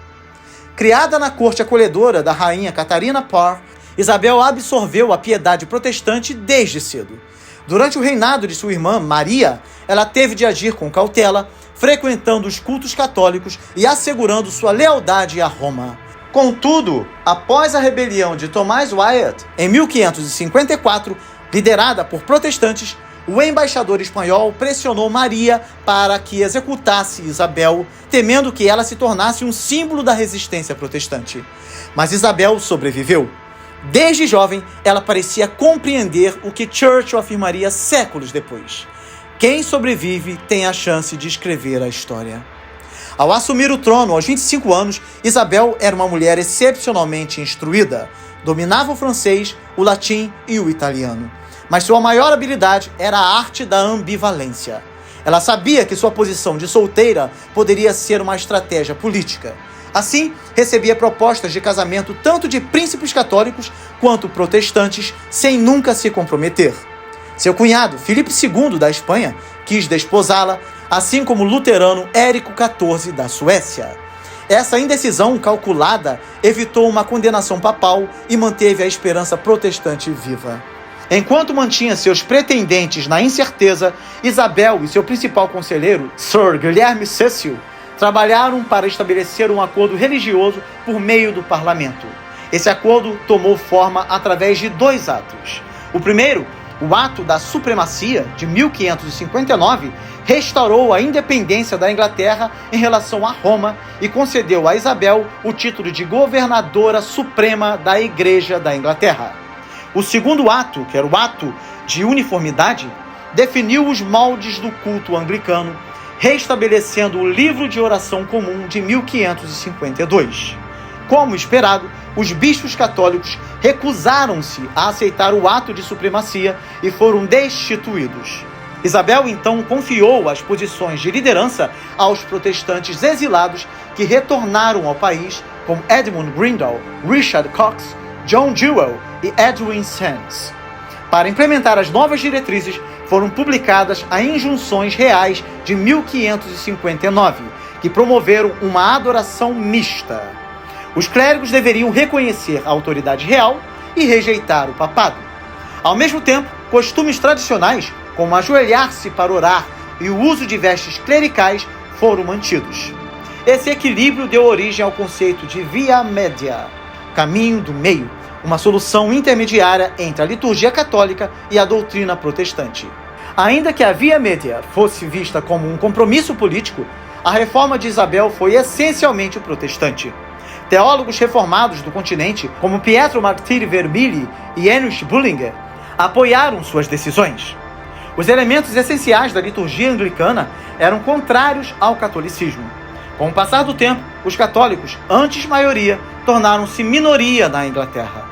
Criada na corte acolhedora da rainha Catarina Parr, Isabel absorveu a piedade protestante desde cedo. Durante o reinado de sua irmã Maria, ela teve de agir com cautela, frequentando os cultos católicos e assegurando sua lealdade a Roma. Contudo, após a rebelião de Thomas Wyatt, em 1554, liderada por protestantes, o embaixador espanhol pressionou Maria para que executasse Isabel, temendo que ela se tornasse um símbolo da resistência protestante. Mas Isabel sobreviveu. Desde jovem, ela parecia compreender o que Churchill afirmaria séculos depois: quem sobrevive tem a chance de escrever a história. Ao assumir o trono aos 25 anos, Isabel era uma mulher excepcionalmente instruída. Dominava o francês, o latim e o italiano. Mas sua maior habilidade era a arte da ambivalência. Ela sabia que sua posição de solteira poderia ser uma estratégia política. Assim, recebia propostas de casamento tanto de príncipes católicos quanto protestantes, sem nunca se comprometer. Seu cunhado, Filipe II da Espanha, quis desposá-la, assim como o luterano Érico XIV da Suécia. Essa indecisão calculada evitou uma condenação papal e manteve a esperança protestante viva. Enquanto mantinha seus pretendentes na incerteza, Isabel e seu principal conselheiro, Sir Guilherme Cecil, trabalharam para estabelecer um acordo religioso por meio do parlamento. Esse acordo tomou forma através de 2 atos. O primeiro, o Ato da Supremacia, de 1559, restaurou a independência da Inglaterra em relação a Roma e concedeu a Isabel o título de governadora suprema da Igreja da Inglaterra. O segundo ato, que era o Ato de Uniformidade, definiu os moldes do culto anglicano, restabelecendo o livro de oração comum de 1552. Como esperado, os bispos católicos recusaram-se a aceitar o ato de supremacia e foram destituídos. Isabel então confiou as posições de liderança aos protestantes exilados que retornaram ao país, como Edmund Grindal, Richard Cox, John Jewell e Edwin Sands. Para implementar as novas diretrizes, foram publicadas as Injunções Reais de 1559, que promoveram uma adoração mista. Os clérigos deveriam reconhecer a autoridade real e rejeitar o papado. Ao mesmo tempo, costumes tradicionais, como ajoelhar-se para orar e o uso de vestes clericais, foram mantidos. Esse equilíbrio deu origem ao conceito de via media, caminho do meio, uma solução intermediária entre a liturgia católica e a doutrina protestante. Ainda que a via media fosse vista como um compromisso político, a reforma de Isabel foi essencialmente protestante. Teólogos reformados do continente, como Pietro Martiri Vermigli e Heinrich Bullinger, apoiaram suas decisões. Os elementos essenciais da liturgia anglicana eram contrários ao catolicismo. Com o passar do tempo, os católicos, antes maioria, tornaram-se minoria na Inglaterra.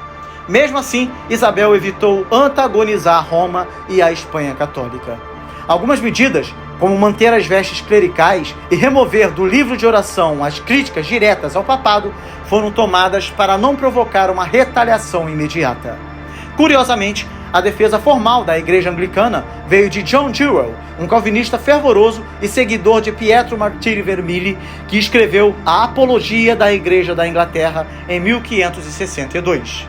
Mesmo assim, Isabel evitou antagonizar Roma e a Espanha católica. Algumas medidas, como manter as vestes clericais e remover do livro de oração as críticas diretas ao papado, foram tomadas para não provocar uma retaliação imediata. Curiosamente, a defesa formal da Igreja Anglicana veio de John Jewell, um calvinista fervoroso e seguidor de Pietro Martiri Vermigli, que escreveu a Apologia da Igreja da Inglaterra em 1562.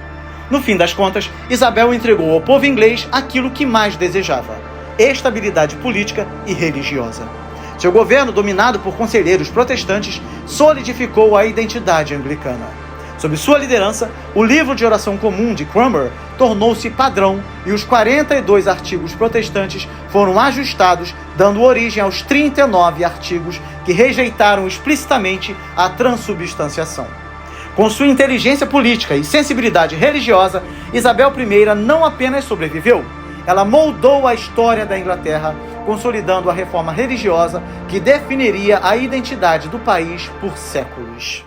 No fim das contas, Isabel entregou ao povo inglês aquilo que mais desejava: estabilidade política e religiosa. Seu governo, dominado por conselheiros protestantes, solidificou a identidade anglicana. Sob sua liderança, o livro de oração comum de Cranmer tornou-se padrão e os 42 artigos protestantes foram ajustados, dando origem aos 39 artigos que rejeitaram explicitamente a transubstanciação. Com sua inteligência política e sensibilidade religiosa, Isabel I não apenas sobreviveu, ela moldou a história da Inglaterra, consolidando a reforma religiosa que definiria a identidade do país por séculos.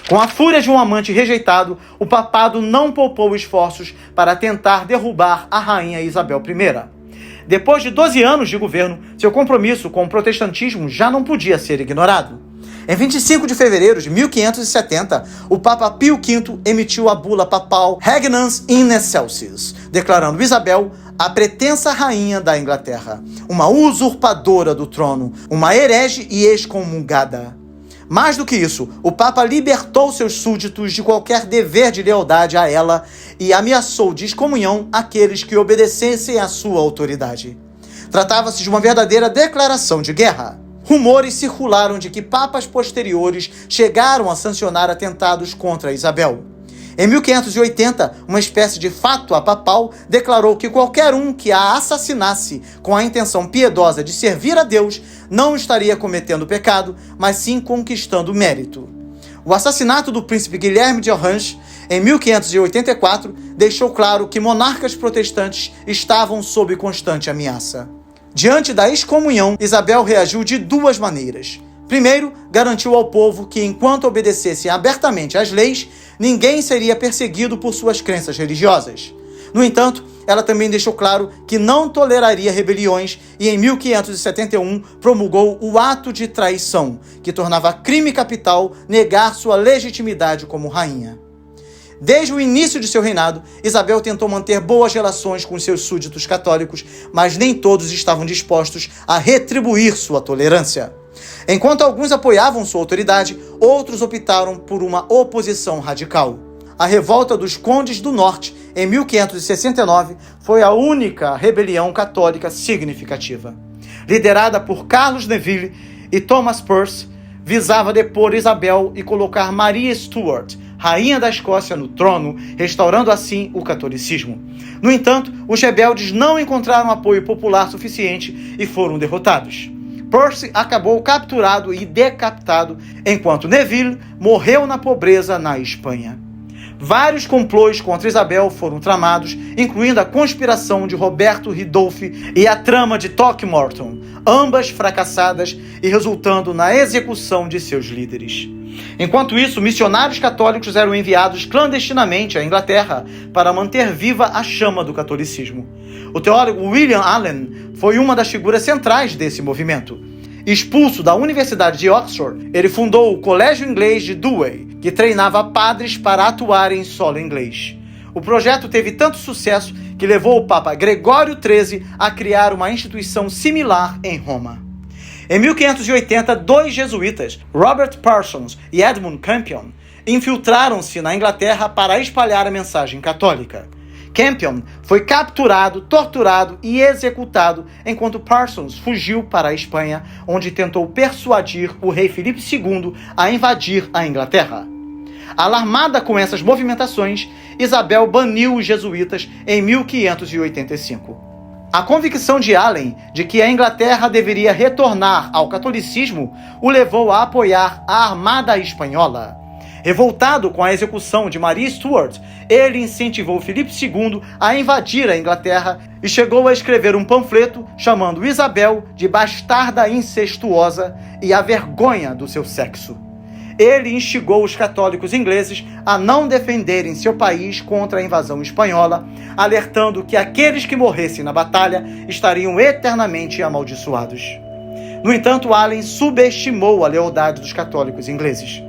Com a fúria de um amante rejeitado, o papado não poupou esforços para tentar derrubar a rainha Isabel I. Depois de 12 anos de governo, seu compromisso com o protestantismo já não podia ser ignorado. Em 25 de fevereiro de 1570, o Papa Pio V emitiu a bula papal Regnans in Excelsis, declarando Isabel a pretensa rainha da Inglaterra, uma usurpadora do trono, uma herege e excomungada. Mais do que isso, o Papa libertou seus súditos de qualquer dever de lealdade a ela e ameaçou de excomunhão aqueles que obedecessem à sua autoridade. Tratava-se de uma verdadeira declaração de guerra. Rumores circularam de que papas posteriores chegaram a sancionar atentados contra Isabel. Em 1580, uma espécie de fátua papal declarou que qualquer um que a assassinasse com a intenção piedosa de servir a Deus não estaria cometendo pecado, mas sim conquistando mérito. O assassinato do príncipe Guilherme de Orange, em 1584, deixou claro que monarcas protestantes estavam sob constante ameaça. Diante da excomunhão, Isabel reagiu de duas maneiras. Primeiro, garantiu ao povo que, enquanto obedecessem abertamente às leis, ninguém seria perseguido por suas crenças religiosas. No entanto, ela também deixou claro que não toleraria rebeliões e, em 1571, promulgou o ato de traição, que tornava crime capital negar sua legitimidade como rainha. Desde o início de seu reinado, Isabel tentou manter boas relações com seus súditos católicos, mas nem todos estavam dispostos a retribuir sua tolerância. Enquanto alguns apoiavam sua autoridade, outros optaram por uma oposição radical. A revolta dos Condes do Norte, em 1569, foi a única rebelião católica significativa. Liderada por Carlos Neville e Thomas Percy, visava depor Isabel e colocar Maria Stuart, rainha da Escócia, no trono, restaurando assim o catolicismo. No entanto, os rebeldes não encontraram apoio popular suficiente e foram derrotados. Percy acabou capturado e decapitado, enquanto Neville morreu na pobreza na Espanha. Vários complôs contra Isabel foram tramados, incluindo a conspiração de Roberto Ridolfi e a trama de Throckmorton, ambas fracassadas e resultando na execução de seus líderes. Enquanto isso, missionários católicos eram enviados clandestinamente à Inglaterra para manter viva a chama do catolicismo. O teólogo William Allen foi uma das figuras centrais desse movimento. Expulso da Universidade de Oxford, ele fundou o Colégio Inglês de Douay, que treinava padres para atuar em solo inglês. O projeto teve tanto sucesso que levou o Papa Gregório XIII a criar uma instituição similar em Roma. Em 1580, dois jesuítas, Robert Parsons e Edmund Campion, infiltraram-se na Inglaterra para espalhar a mensagem católica. Campion foi capturado, torturado e executado, enquanto Parsons fugiu para a Espanha, onde tentou persuadir o rei Filipe II a invadir a Inglaterra. Alarmada com essas movimentações, Isabel baniu os jesuítas em 1585. A convicção de Allen de que a Inglaterra deveria retornar ao catolicismo o levou a apoiar a Armada Espanhola. Revoltado com a execução de Maria Stuart, ele incentivou Filipe II a invadir a Inglaterra e chegou a escrever um panfleto chamando Isabel de bastarda incestuosa e a vergonha do seu sexo. Ele instigou os católicos ingleses a não defenderem seu país contra a invasão espanhola, alertando que aqueles que morressem na batalha estariam eternamente amaldiçoados. No entanto, Allen subestimou a lealdade dos católicos ingleses.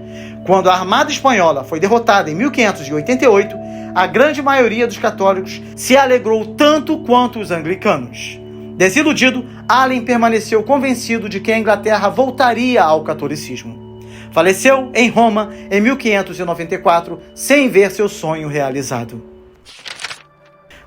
Quando a Armada Espanhola foi derrotada em 1588, a grande maioria dos católicos se alegrou tanto quanto os anglicanos. Desiludido, Allen permaneceu convencido de que a Inglaterra voltaria ao catolicismo. Faleceu em Roma em 1594, sem ver seu sonho realizado.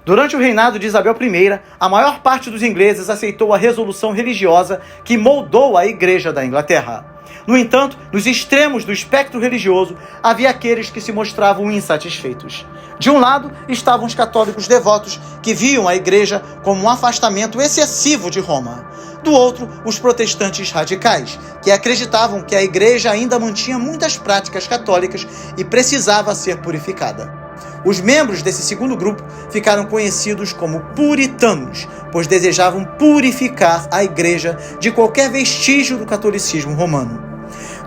Durante o reinado de Isabel I, a maior parte dos ingleses aceitou a resolução religiosa que moldou a Igreja da Inglaterra. No entanto, nos extremos do espectro religioso, havia aqueles que se mostravam insatisfeitos. De um lado, estavam os católicos devotos, que viam a Igreja como um afastamento excessivo de Roma. Do outro, os protestantes radicais, que acreditavam que a Igreja ainda mantinha muitas práticas católicas e precisava ser purificada. Os membros desse segundo grupo ficaram conhecidos como puritanos, pois desejavam purificar a Igreja de qualquer vestígio do catolicismo romano.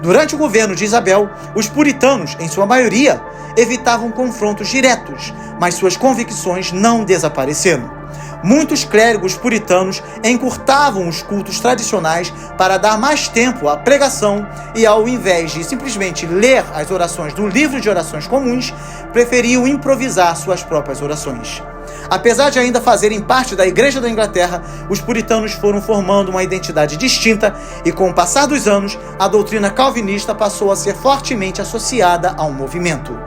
Durante o governo de Isabel, os puritanos, em sua maioria, evitavam confrontos diretos, mas suas convicções não desapareceram. Muitos clérigos puritanos encurtavam os cultos tradicionais para dar mais tempo à pregação e, ao invés de simplesmente ler as orações do livro de orações comuns, preferiam improvisar suas próprias orações. Apesar de ainda fazerem parte da Igreja da Inglaterra, os puritanos foram formando uma identidade distinta e, com o passar dos anos, a doutrina calvinista passou a ser fortemente associada ao movimento.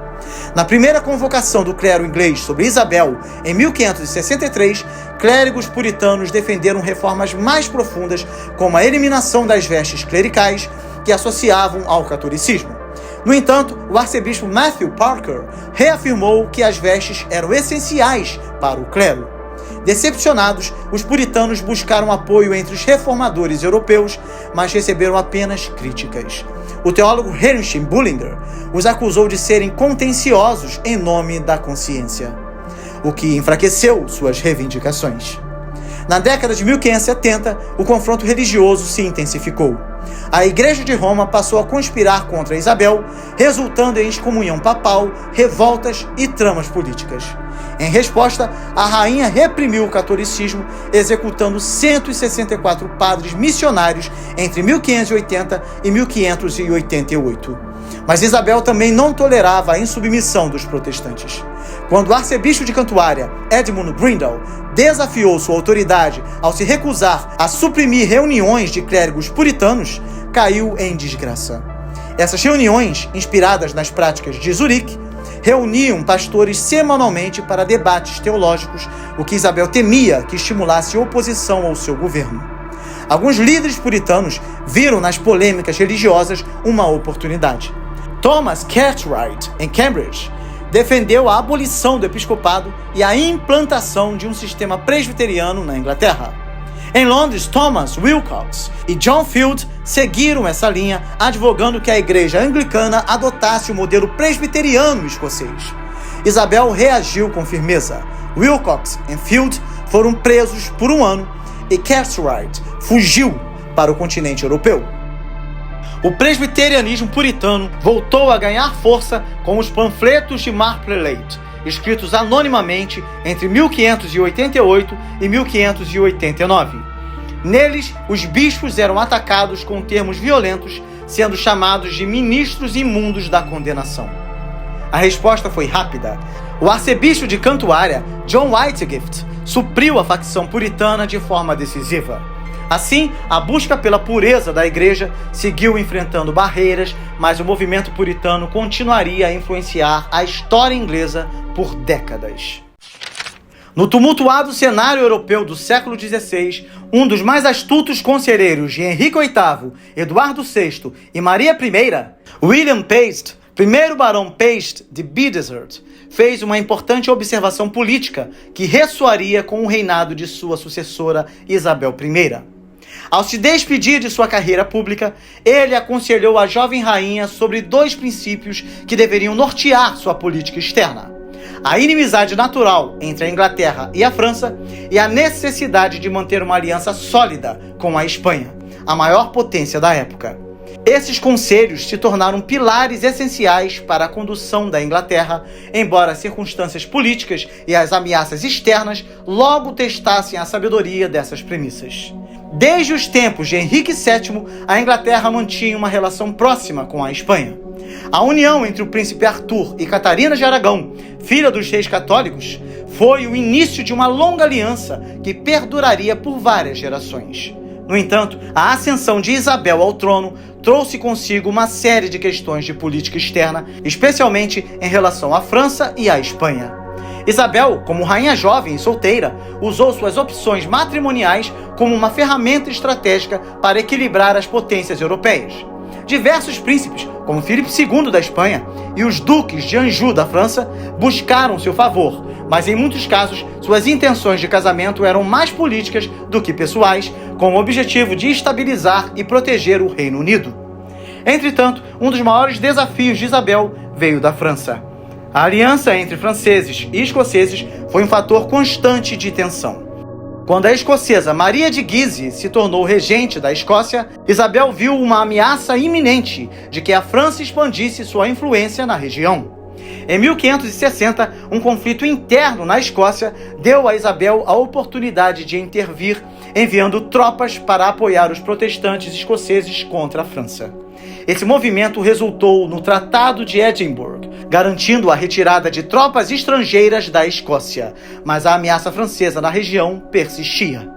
Na primeira convocação do clero inglês sobre Isabel, em 1563, clérigos puritanos defenderam reformas mais profundas, como a eliminação das vestes clericais que associavam ao catolicismo. No entanto, o arcebispo Matthew Parker reafirmou que as vestes eram essenciais para o clero. Decepcionados, os puritanos buscaram apoio entre os reformadores europeus, mas receberam apenas críticas. O teólogo Heinrich Bullinger os acusou de serem contenciosos em nome da consciência, o que enfraqueceu suas reivindicações. Na década de 1570, o confronto religioso se intensificou. A Igreja de Roma passou a conspirar contra Isabel, resultando em excomunhão papal, revoltas e tramas políticas. Em resposta, a rainha reprimiu o catolicismo, executando 164 padres missionários entre 1580 e 1588. Mas Isabel também não tolerava a insubmissão dos protestantes. Quando o arcebispo de Cantuária, Edmund Grindal, desafiou sua autoridade ao se recusar a suprimir reuniões de clérigos puritanos, caiu em desgraça. Essas reuniões, inspiradas nas práticas de Zurique, reuniam pastores semanalmente para debates teológicos, o que Isabel temia que estimulasse oposição ao seu governo. Alguns líderes puritanos viram nas polêmicas religiosas uma oportunidade. Thomas Cartwright, em Cambridge, defendeu a abolição do episcopado e a implantação de um sistema presbiteriano na Inglaterra. Em Londres, Thomas Wilcox e John Field seguiram essa linha, advogando que a igreja anglicana adotasse o modelo presbiteriano escocês. Isabel reagiu com firmeza. Wilcox e Field foram presos por 1 ano e Cartwright fugiu para o continente europeu. O presbiterianismo puritano voltou a ganhar força com os panfletos de Mark Prelate, escritos anonimamente entre 1588 e 1589. Neles, os bispos eram atacados com termos violentos, sendo chamados de ministros imundos da condenação. A resposta foi rápida. O arcebispo de Cantuária, John Whitegift, supriu a facção puritana de forma decisiva. Assim, a busca pela pureza da igreja seguiu enfrentando barreiras, mas o movimento puritano continuaria a influenciar a história inglesa por décadas. No tumultuado cenário europeu do século XVI, um dos mais astutos conselheiros de Henrique VIII, Eduardo VI e Maria I, William Paste, primeiro barão Paste de Bideford, fez uma importante observação política que ressoaria com o reinado de sua sucessora Isabel I. Ao se despedir de sua carreira pública, ele aconselhou a jovem rainha sobre 2 princípios que deveriam nortear sua política externa: a inimizade natural entre a Inglaterra e a França e a necessidade de manter uma aliança sólida com a Espanha, a maior potência da época. Esses conselhos se tornaram pilares essenciais para a condução da Inglaterra, embora as circunstâncias políticas e as ameaças externas logo testassem a sabedoria dessas premissas. Desde os tempos de Henrique VII, a Inglaterra mantinha uma relação próxima com a Espanha. A união entre o príncipe Arthur e Catarina de Aragão, filha dos reis católicos, foi o início de uma longa aliança que perduraria por várias gerações. No entanto, a ascensão de Isabel ao trono trouxe consigo uma série de questões de política externa, especialmente em relação à França e à Espanha. Isabel, como rainha jovem e solteira, usou suas opções matrimoniais como uma ferramenta estratégica para equilibrar as potências europeias. Diversos príncipes, como Filipe II da Espanha e os duques de Anjou da França, buscaram seu favor, mas em muitos casos suas intenções de casamento eram mais políticas do que pessoais, com o objetivo de estabilizar e proteger o Reino Unido. Entretanto, um dos maiores desafios de Isabel veio da França. A aliança entre franceses e escoceses foi um fator constante de tensão. Quando a escocesa Maria de Guise se tornou regente da Escócia, Isabel viu uma ameaça iminente de que a França expandisse sua influência na região. Em 1560, um conflito interno na Escócia deu a Isabel a oportunidade de intervir, enviando tropas para apoiar os protestantes escoceses contra a França. Esse movimento resultou no Tratado de Edimburgo, garantindo a retirada de tropas estrangeiras da Escócia, mas a ameaça francesa na região persistia.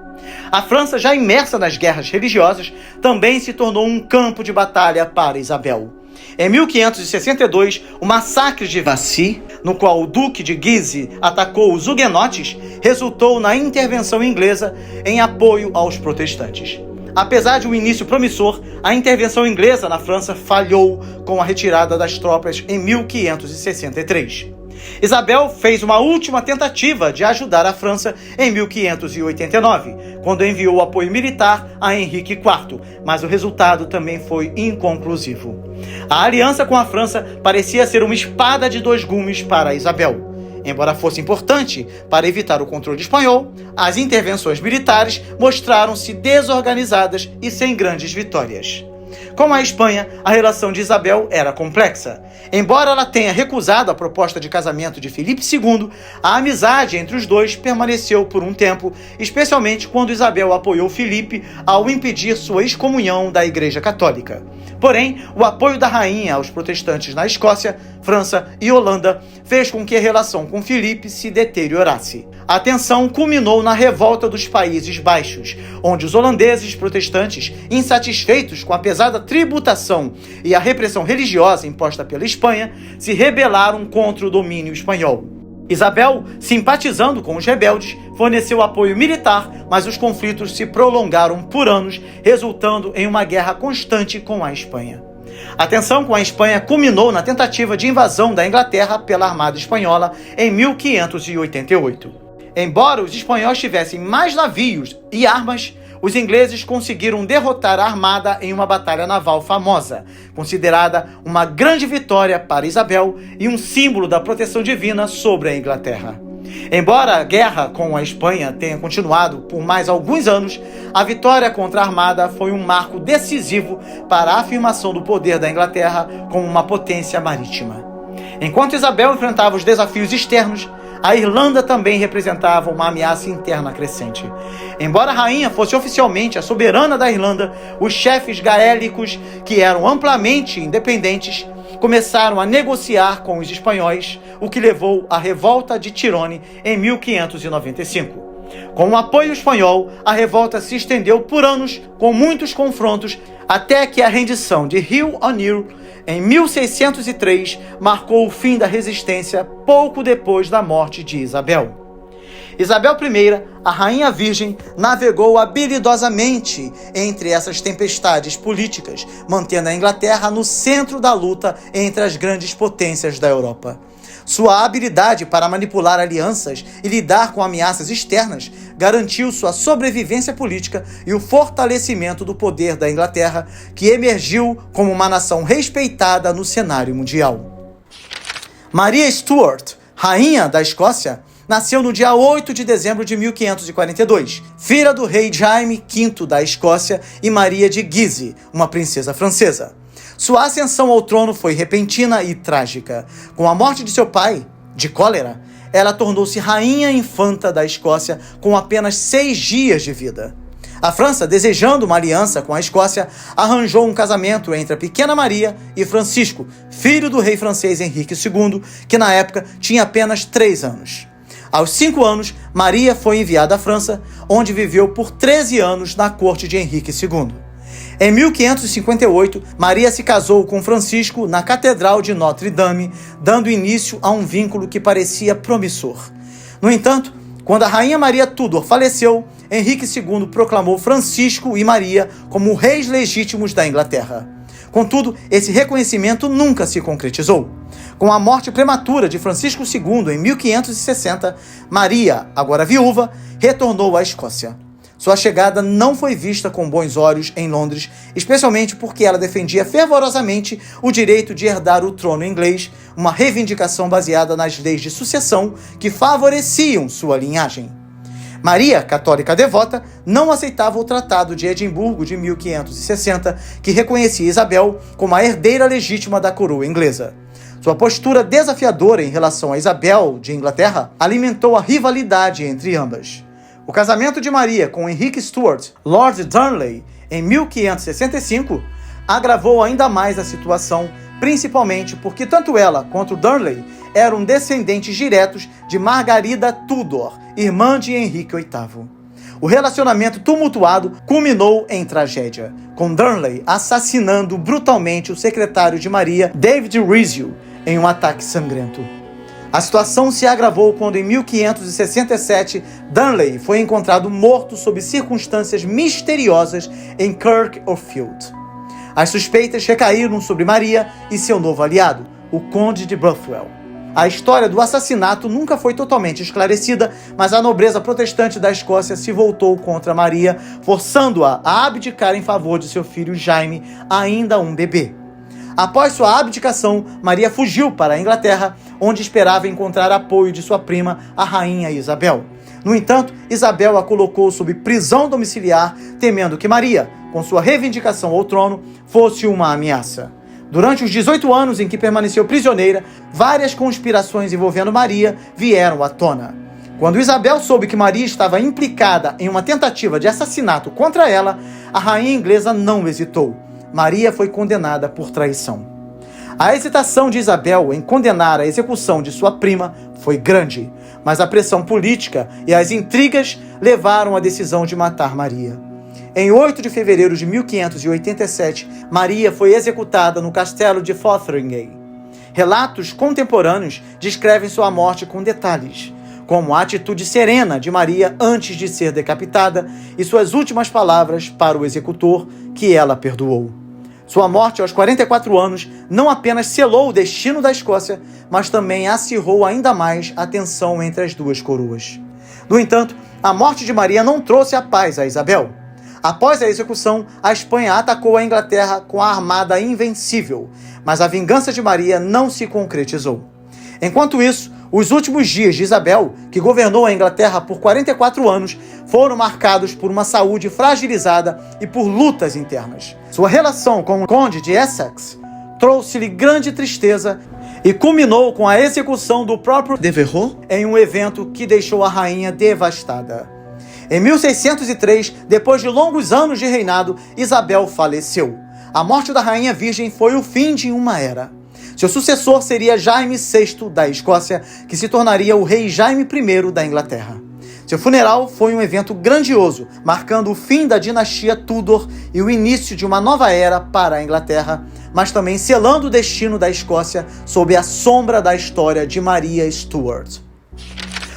A França, já imersa nas guerras religiosas, também se tornou um campo de batalha para Isabel. Em 1562, o massacre de Vassy, no qual o Duque de Guise atacou os huguenotes, resultou na intervenção inglesa em apoio aos protestantes. Apesar de um início promissor, a intervenção inglesa na França falhou com a retirada das tropas em 1563. Isabel fez uma última tentativa de ajudar a França em 1589, quando enviou apoio militar a Henrique IV, mas o resultado também foi inconclusivo. A aliança com a França parecia ser uma espada de dois gumes para Isabel. Embora fosse importante para evitar o controle espanhol, as intervenções militares mostraram-se desorganizadas e sem grandes vitórias. Com a Espanha, a relação de Isabel era complexa. Embora ela tenha recusado a proposta de casamento de Filipe II, a amizade entre os dois permaneceu por um tempo, especialmente quando Isabel apoiou Filipe ao impedir sua excomunhão da Igreja Católica. Porém, o apoio da rainha aos protestantes na Escócia, França e Holanda fez com que a relação com Filipe se deteriorasse. A tensão culminou na revolta dos Países Baixos, onde os holandeses protestantes, insatisfeitos com a pesada tributação e a repressão religiosa imposta pela Espanha, se rebelaram contra o domínio espanhol. Isabel, simpatizando com os rebeldes, forneceu apoio militar, mas os conflitos se prolongaram por anos, resultando em uma guerra constante com a Espanha. A tensão com a Espanha culminou na tentativa de invasão da Inglaterra pela Armada Espanhola em 1588. Embora os espanhóis tivessem mais navios e armas, os ingleses conseguiram derrotar a armada em uma batalha naval famosa, considerada uma grande vitória para Isabel e um símbolo da proteção divina sobre a Inglaterra. Embora a guerra com a Espanha tenha continuado por mais alguns anos, a vitória contra a armada foi um marco decisivo para a afirmação do poder da Inglaterra como uma potência marítima. Enquanto Isabel enfrentava os desafios externos, a Irlanda também representava uma ameaça interna crescente. Embora a rainha fosse oficialmente a soberana da Irlanda, os chefes gaélicos, que eram amplamente independentes, começaram a negociar com os espanhóis, o que levou à revolta de Tyrone em 1595. Com o apoio espanhol, a revolta se estendeu por anos, com muitos confrontos, até que a rendição de Hugh O'Neill, em 1603, marcou o fim da resistência pouco depois da morte de Isabel. Isabel I, a Rainha Virgem, navegou habilidosamente entre essas tempestades políticas, mantendo a Inglaterra no centro da luta entre as grandes potências da Europa. Sua habilidade para manipular alianças e lidar com ameaças externas garantiu sua sobrevivência política e o fortalecimento do poder da Inglaterra, que emergiu como uma nação respeitada no cenário mundial. Maria Stuart, rainha da Escócia, nasceu no dia 8 de dezembro de 1542, filha do rei Jaime V da Escócia e Maria de Guise, uma princesa francesa. Sua ascensão ao trono foi repentina e trágica. Com a morte de seu pai, de cólera, ela tornou-se rainha infanta da Escócia com apenas 6 dias de vida. A França, desejando uma aliança com a Escócia, arranjou um casamento entre a pequena Maria e Francisco, filho do rei francês Henrique II, que na época tinha apenas 3 anos. Aos 5 anos, Maria foi enviada à França, onde viveu por 13 anos na corte de Henrique II. Em 1558, Maria se casou com Francisco na Catedral de Notre-Dame, dando início a um vínculo que parecia promissor. No entanto, quando a rainha Maria Tudor faleceu, Henrique II proclamou Francisco e Maria como reis legítimos da Inglaterra. Contudo, esse reconhecimento nunca se concretizou. Com a morte prematura de Francisco II em 1560, Maria, agora viúva, retornou à Escócia. Sua chegada não foi vista com bons olhos em Londres, especialmente porque ela defendia fervorosamente o direito de herdar o trono inglês, uma reivindicação baseada nas leis de sucessão que favoreciam sua linhagem. Maria, católica devota, não aceitava o Tratado de Edimburgo de 1560, que reconhecia Isabel como a herdeira legítima da coroa inglesa. Sua postura desafiadora em relação a Isabel de Inglaterra alimentou a rivalidade entre ambas. O casamento de Maria com Henrique Stuart, Lord Darnley, em 1565, agravou ainda mais a situação, principalmente porque tanto ela quanto Darnley eram descendentes diretos de Margarida Tudor, irmã de Henrique VIII. O relacionamento tumultuado culminou em tragédia, com Darnley assassinando brutalmente o secretário de Maria, David Rizzio, em um ataque sangrento. A situação se agravou quando, em 1567, Darnley foi encontrado morto sob circunstâncias misteriosas em Kirk-o-Field. As suspeitas recaíram sobre Maria e seu novo aliado, o Conde de Bothwell. A história do assassinato nunca foi totalmente esclarecida, mas a nobreza protestante da Escócia se voltou contra Maria, forçando-a a abdicar em favor de seu filho Jaime, ainda um bebê. Após sua abdicação, Maria fugiu para a Inglaterra, onde esperava encontrar apoio de sua prima, a rainha Isabel. No entanto, Isabel a colocou sob prisão domiciliar, temendo que Maria, com sua reivindicação ao trono, fosse uma ameaça. Durante os 18 anos em que permaneceu prisioneira, várias conspirações envolvendo Maria vieram à tona. Quando Isabel soube que Maria estava implicada em uma tentativa de assassinato contra ela, a rainha inglesa não hesitou. Maria foi condenada por traição. A hesitação de Isabel em condenar a execução de sua prima foi grande, mas a pressão política e as intrigas levaram à decisão de matar Maria. Em 8 de fevereiro de 1587, Maria foi executada no castelo de Fotheringhay. Relatos contemporâneos descrevem sua morte com detalhes, como a atitude serena de Maria antes de ser decapitada e suas últimas palavras para o executor, que ela perdoou. Sua morte aos 44 anos não apenas selou o destino da Escócia, mas também acirrou ainda mais a tensão entre as duas coroas. No entanto, a morte de Maria não trouxe a paz a Isabel. Após a execução, a Espanha atacou a Inglaterra com a armada invencível, mas a vingança de Maria não se concretizou. Enquanto isso, os últimos dias de Isabel, que governou a Inglaterra por 44 anos, foram marcados por uma saúde fragilizada e por lutas internas. Sua relação com o Conde de Essex trouxe-lhe grande tristeza e culminou com a execução do próprio Devereux em um evento que deixou a rainha devastada. Em 1603, depois de longos anos de reinado, Isabel faleceu. A morte da rainha virgem foi o fim de uma era. Seu sucessor seria Jaime VI da Escócia, que se tornaria o rei Jaime I da Inglaterra. Seu funeral foi um evento grandioso, marcando o fim da dinastia Tudor e o início de uma nova era para a Inglaterra, mas também selando o destino da Escócia sob a sombra da história de Maria Stuart.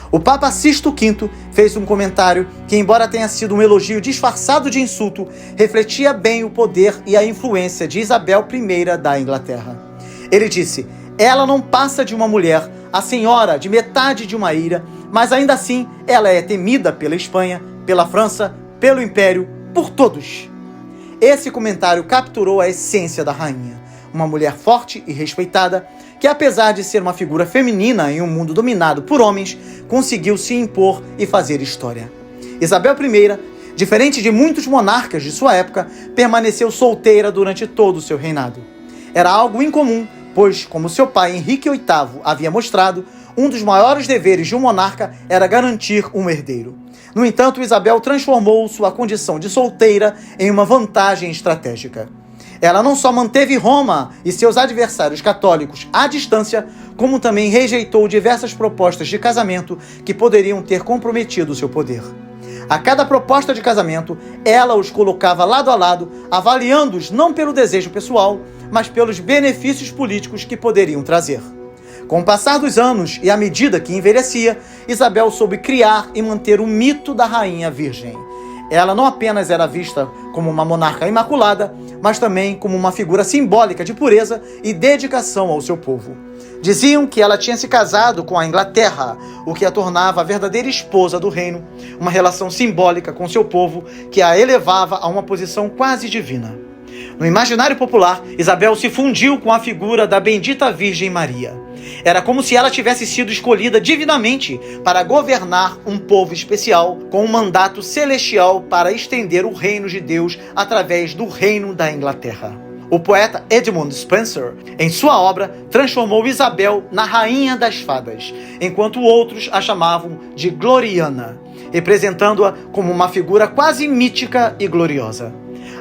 O Papa Sisto V fez um comentário que, embora tenha sido um elogio disfarçado de insulto, refletia bem o poder e a influência de Isabel I da Inglaterra. Ele disse: ela não passa de uma mulher, a senhora de metade de uma ilha, mas ainda assim ela é temida pela Espanha, pela França, pelo Império, por todos. Esse comentário capturou a essência da rainha, uma mulher forte e respeitada, que apesar de ser uma figura feminina em um mundo dominado por homens, conseguiu se impor e fazer história. Isabel I, diferente de muitos monarcas de sua época, permaneceu solteira durante todo o seu reinado. Era algo incomum, pois, como seu pai Henrique VIII havia mostrado, um dos maiores deveres de um monarca era garantir um herdeiro. No entanto, Isabel transformou sua condição de solteira em uma vantagem estratégica. Ela não só manteve Roma e seus adversários católicos à distância, como também rejeitou diversas propostas de casamento que poderiam ter comprometido seu poder. A cada proposta de casamento, ela os colocava lado a lado, avaliando-os não pelo desejo pessoal, mas pelos benefícios políticos que poderiam trazer. Com o passar dos anos e à medida que envelhecia, Isabel soube criar e manter o mito da rainha virgem. Ela não apenas era vista como uma monarca imaculada, mas também como uma figura simbólica de pureza e dedicação ao seu povo. Diziam que ela tinha se casado com a Inglaterra, o que a tornava a verdadeira esposa do reino, uma relação simbólica com seu povo que a elevava a uma posição quase divina. No imaginário popular, Isabel se fundiu com a figura da bendita Virgem Maria. Era como se ela tivesse sido escolhida divinamente para governar um povo especial, com um mandato celestial para estender o reino de Deus através do reino da Inglaterra. O poeta Edmund Spenser, em sua obra, transformou Isabel na rainha das fadas, enquanto outros a chamavam de Gloriana, representando-a como uma figura quase mítica e gloriosa.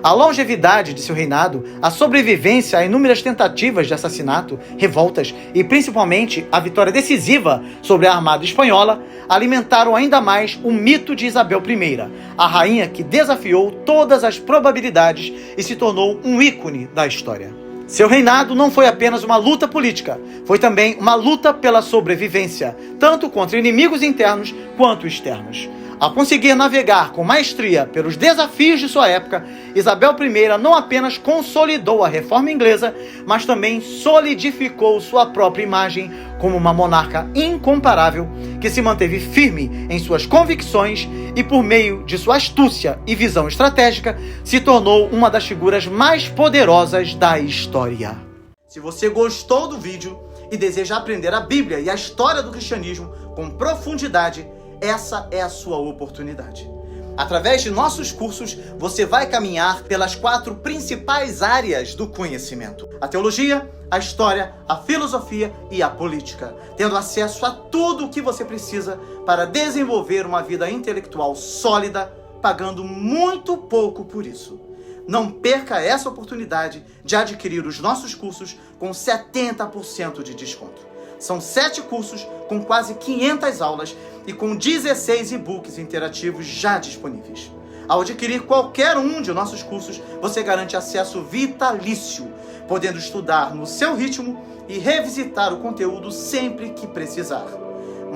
A longevidade de seu reinado, a sobrevivência a inúmeras tentativas de assassinato, revoltas e principalmente a vitória decisiva sobre a armada espanhola alimentaram ainda mais o mito de Isabel I, a rainha que desafiou todas as probabilidades e se tornou um ícone da história. Seu reinado não foi apenas uma luta política, foi também uma luta pela sobrevivência, tanto contra inimigos internos quanto externos. Ao conseguir navegar com maestria pelos desafios de sua época, Isabel I não apenas consolidou a reforma inglesa, mas também solidificou sua própria imagem como uma monarca incomparável que se manteve firme em suas convicções e, por meio de sua astúcia e visão estratégica, se tornou uma das figuras mais poderosas da história. Se você gostou do vídeo e deseja aprender a Bíblia e a história do cristianismo com profundidade, essa é a sua oportunidade. Através de nossos cursos, você vai caminhar pelas 4 principais áreas do conhecimento: a teologia, a história, a filosofia e a política, tendo acesso a tudo o que você precisa para desenvolver uma vida intelectual sólida, pagando muito pouco por isso. Não perca essa oportunidade de adquirir os nossos cursos com 70% de desconto. São 7 cursos com quase 500 aulas e com 16 e-books interativos já disponíveis. Ao adquirir qualquer um de nossos cursos, você garante acesso vitalício, podendo estudar no seu ritmo e revisitar o conteúdo sempre que precisar.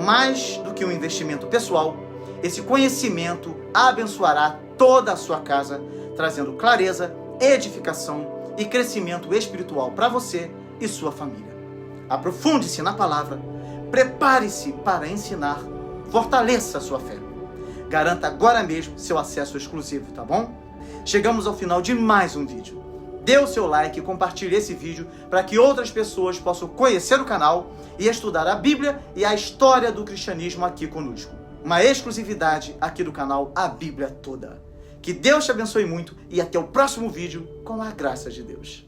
Mais do que um investimento pessoal, esse conhecimento abençoará toda a sua casa, trazendo clareza, edificação e crescimento espiritual para você e sua família. Aprofunde-se na palavra, prepare-se para ensinar, fortaleça a sua fé. Garanta agora mesmo seu acesso exclusivo, tá bom? Chegamos ao final de mais um vídeo. Dê o seu like e compartilhe esse vídeo para que outras pessoas possam conhecer o canal e estudar a Bíblia e a história do cristianismo aqui conosco. Uma exclusividade aqui do canal A Bíblia Toda. Que Deus te abençoe muito e até o próximo vídeo com a graça de Deus.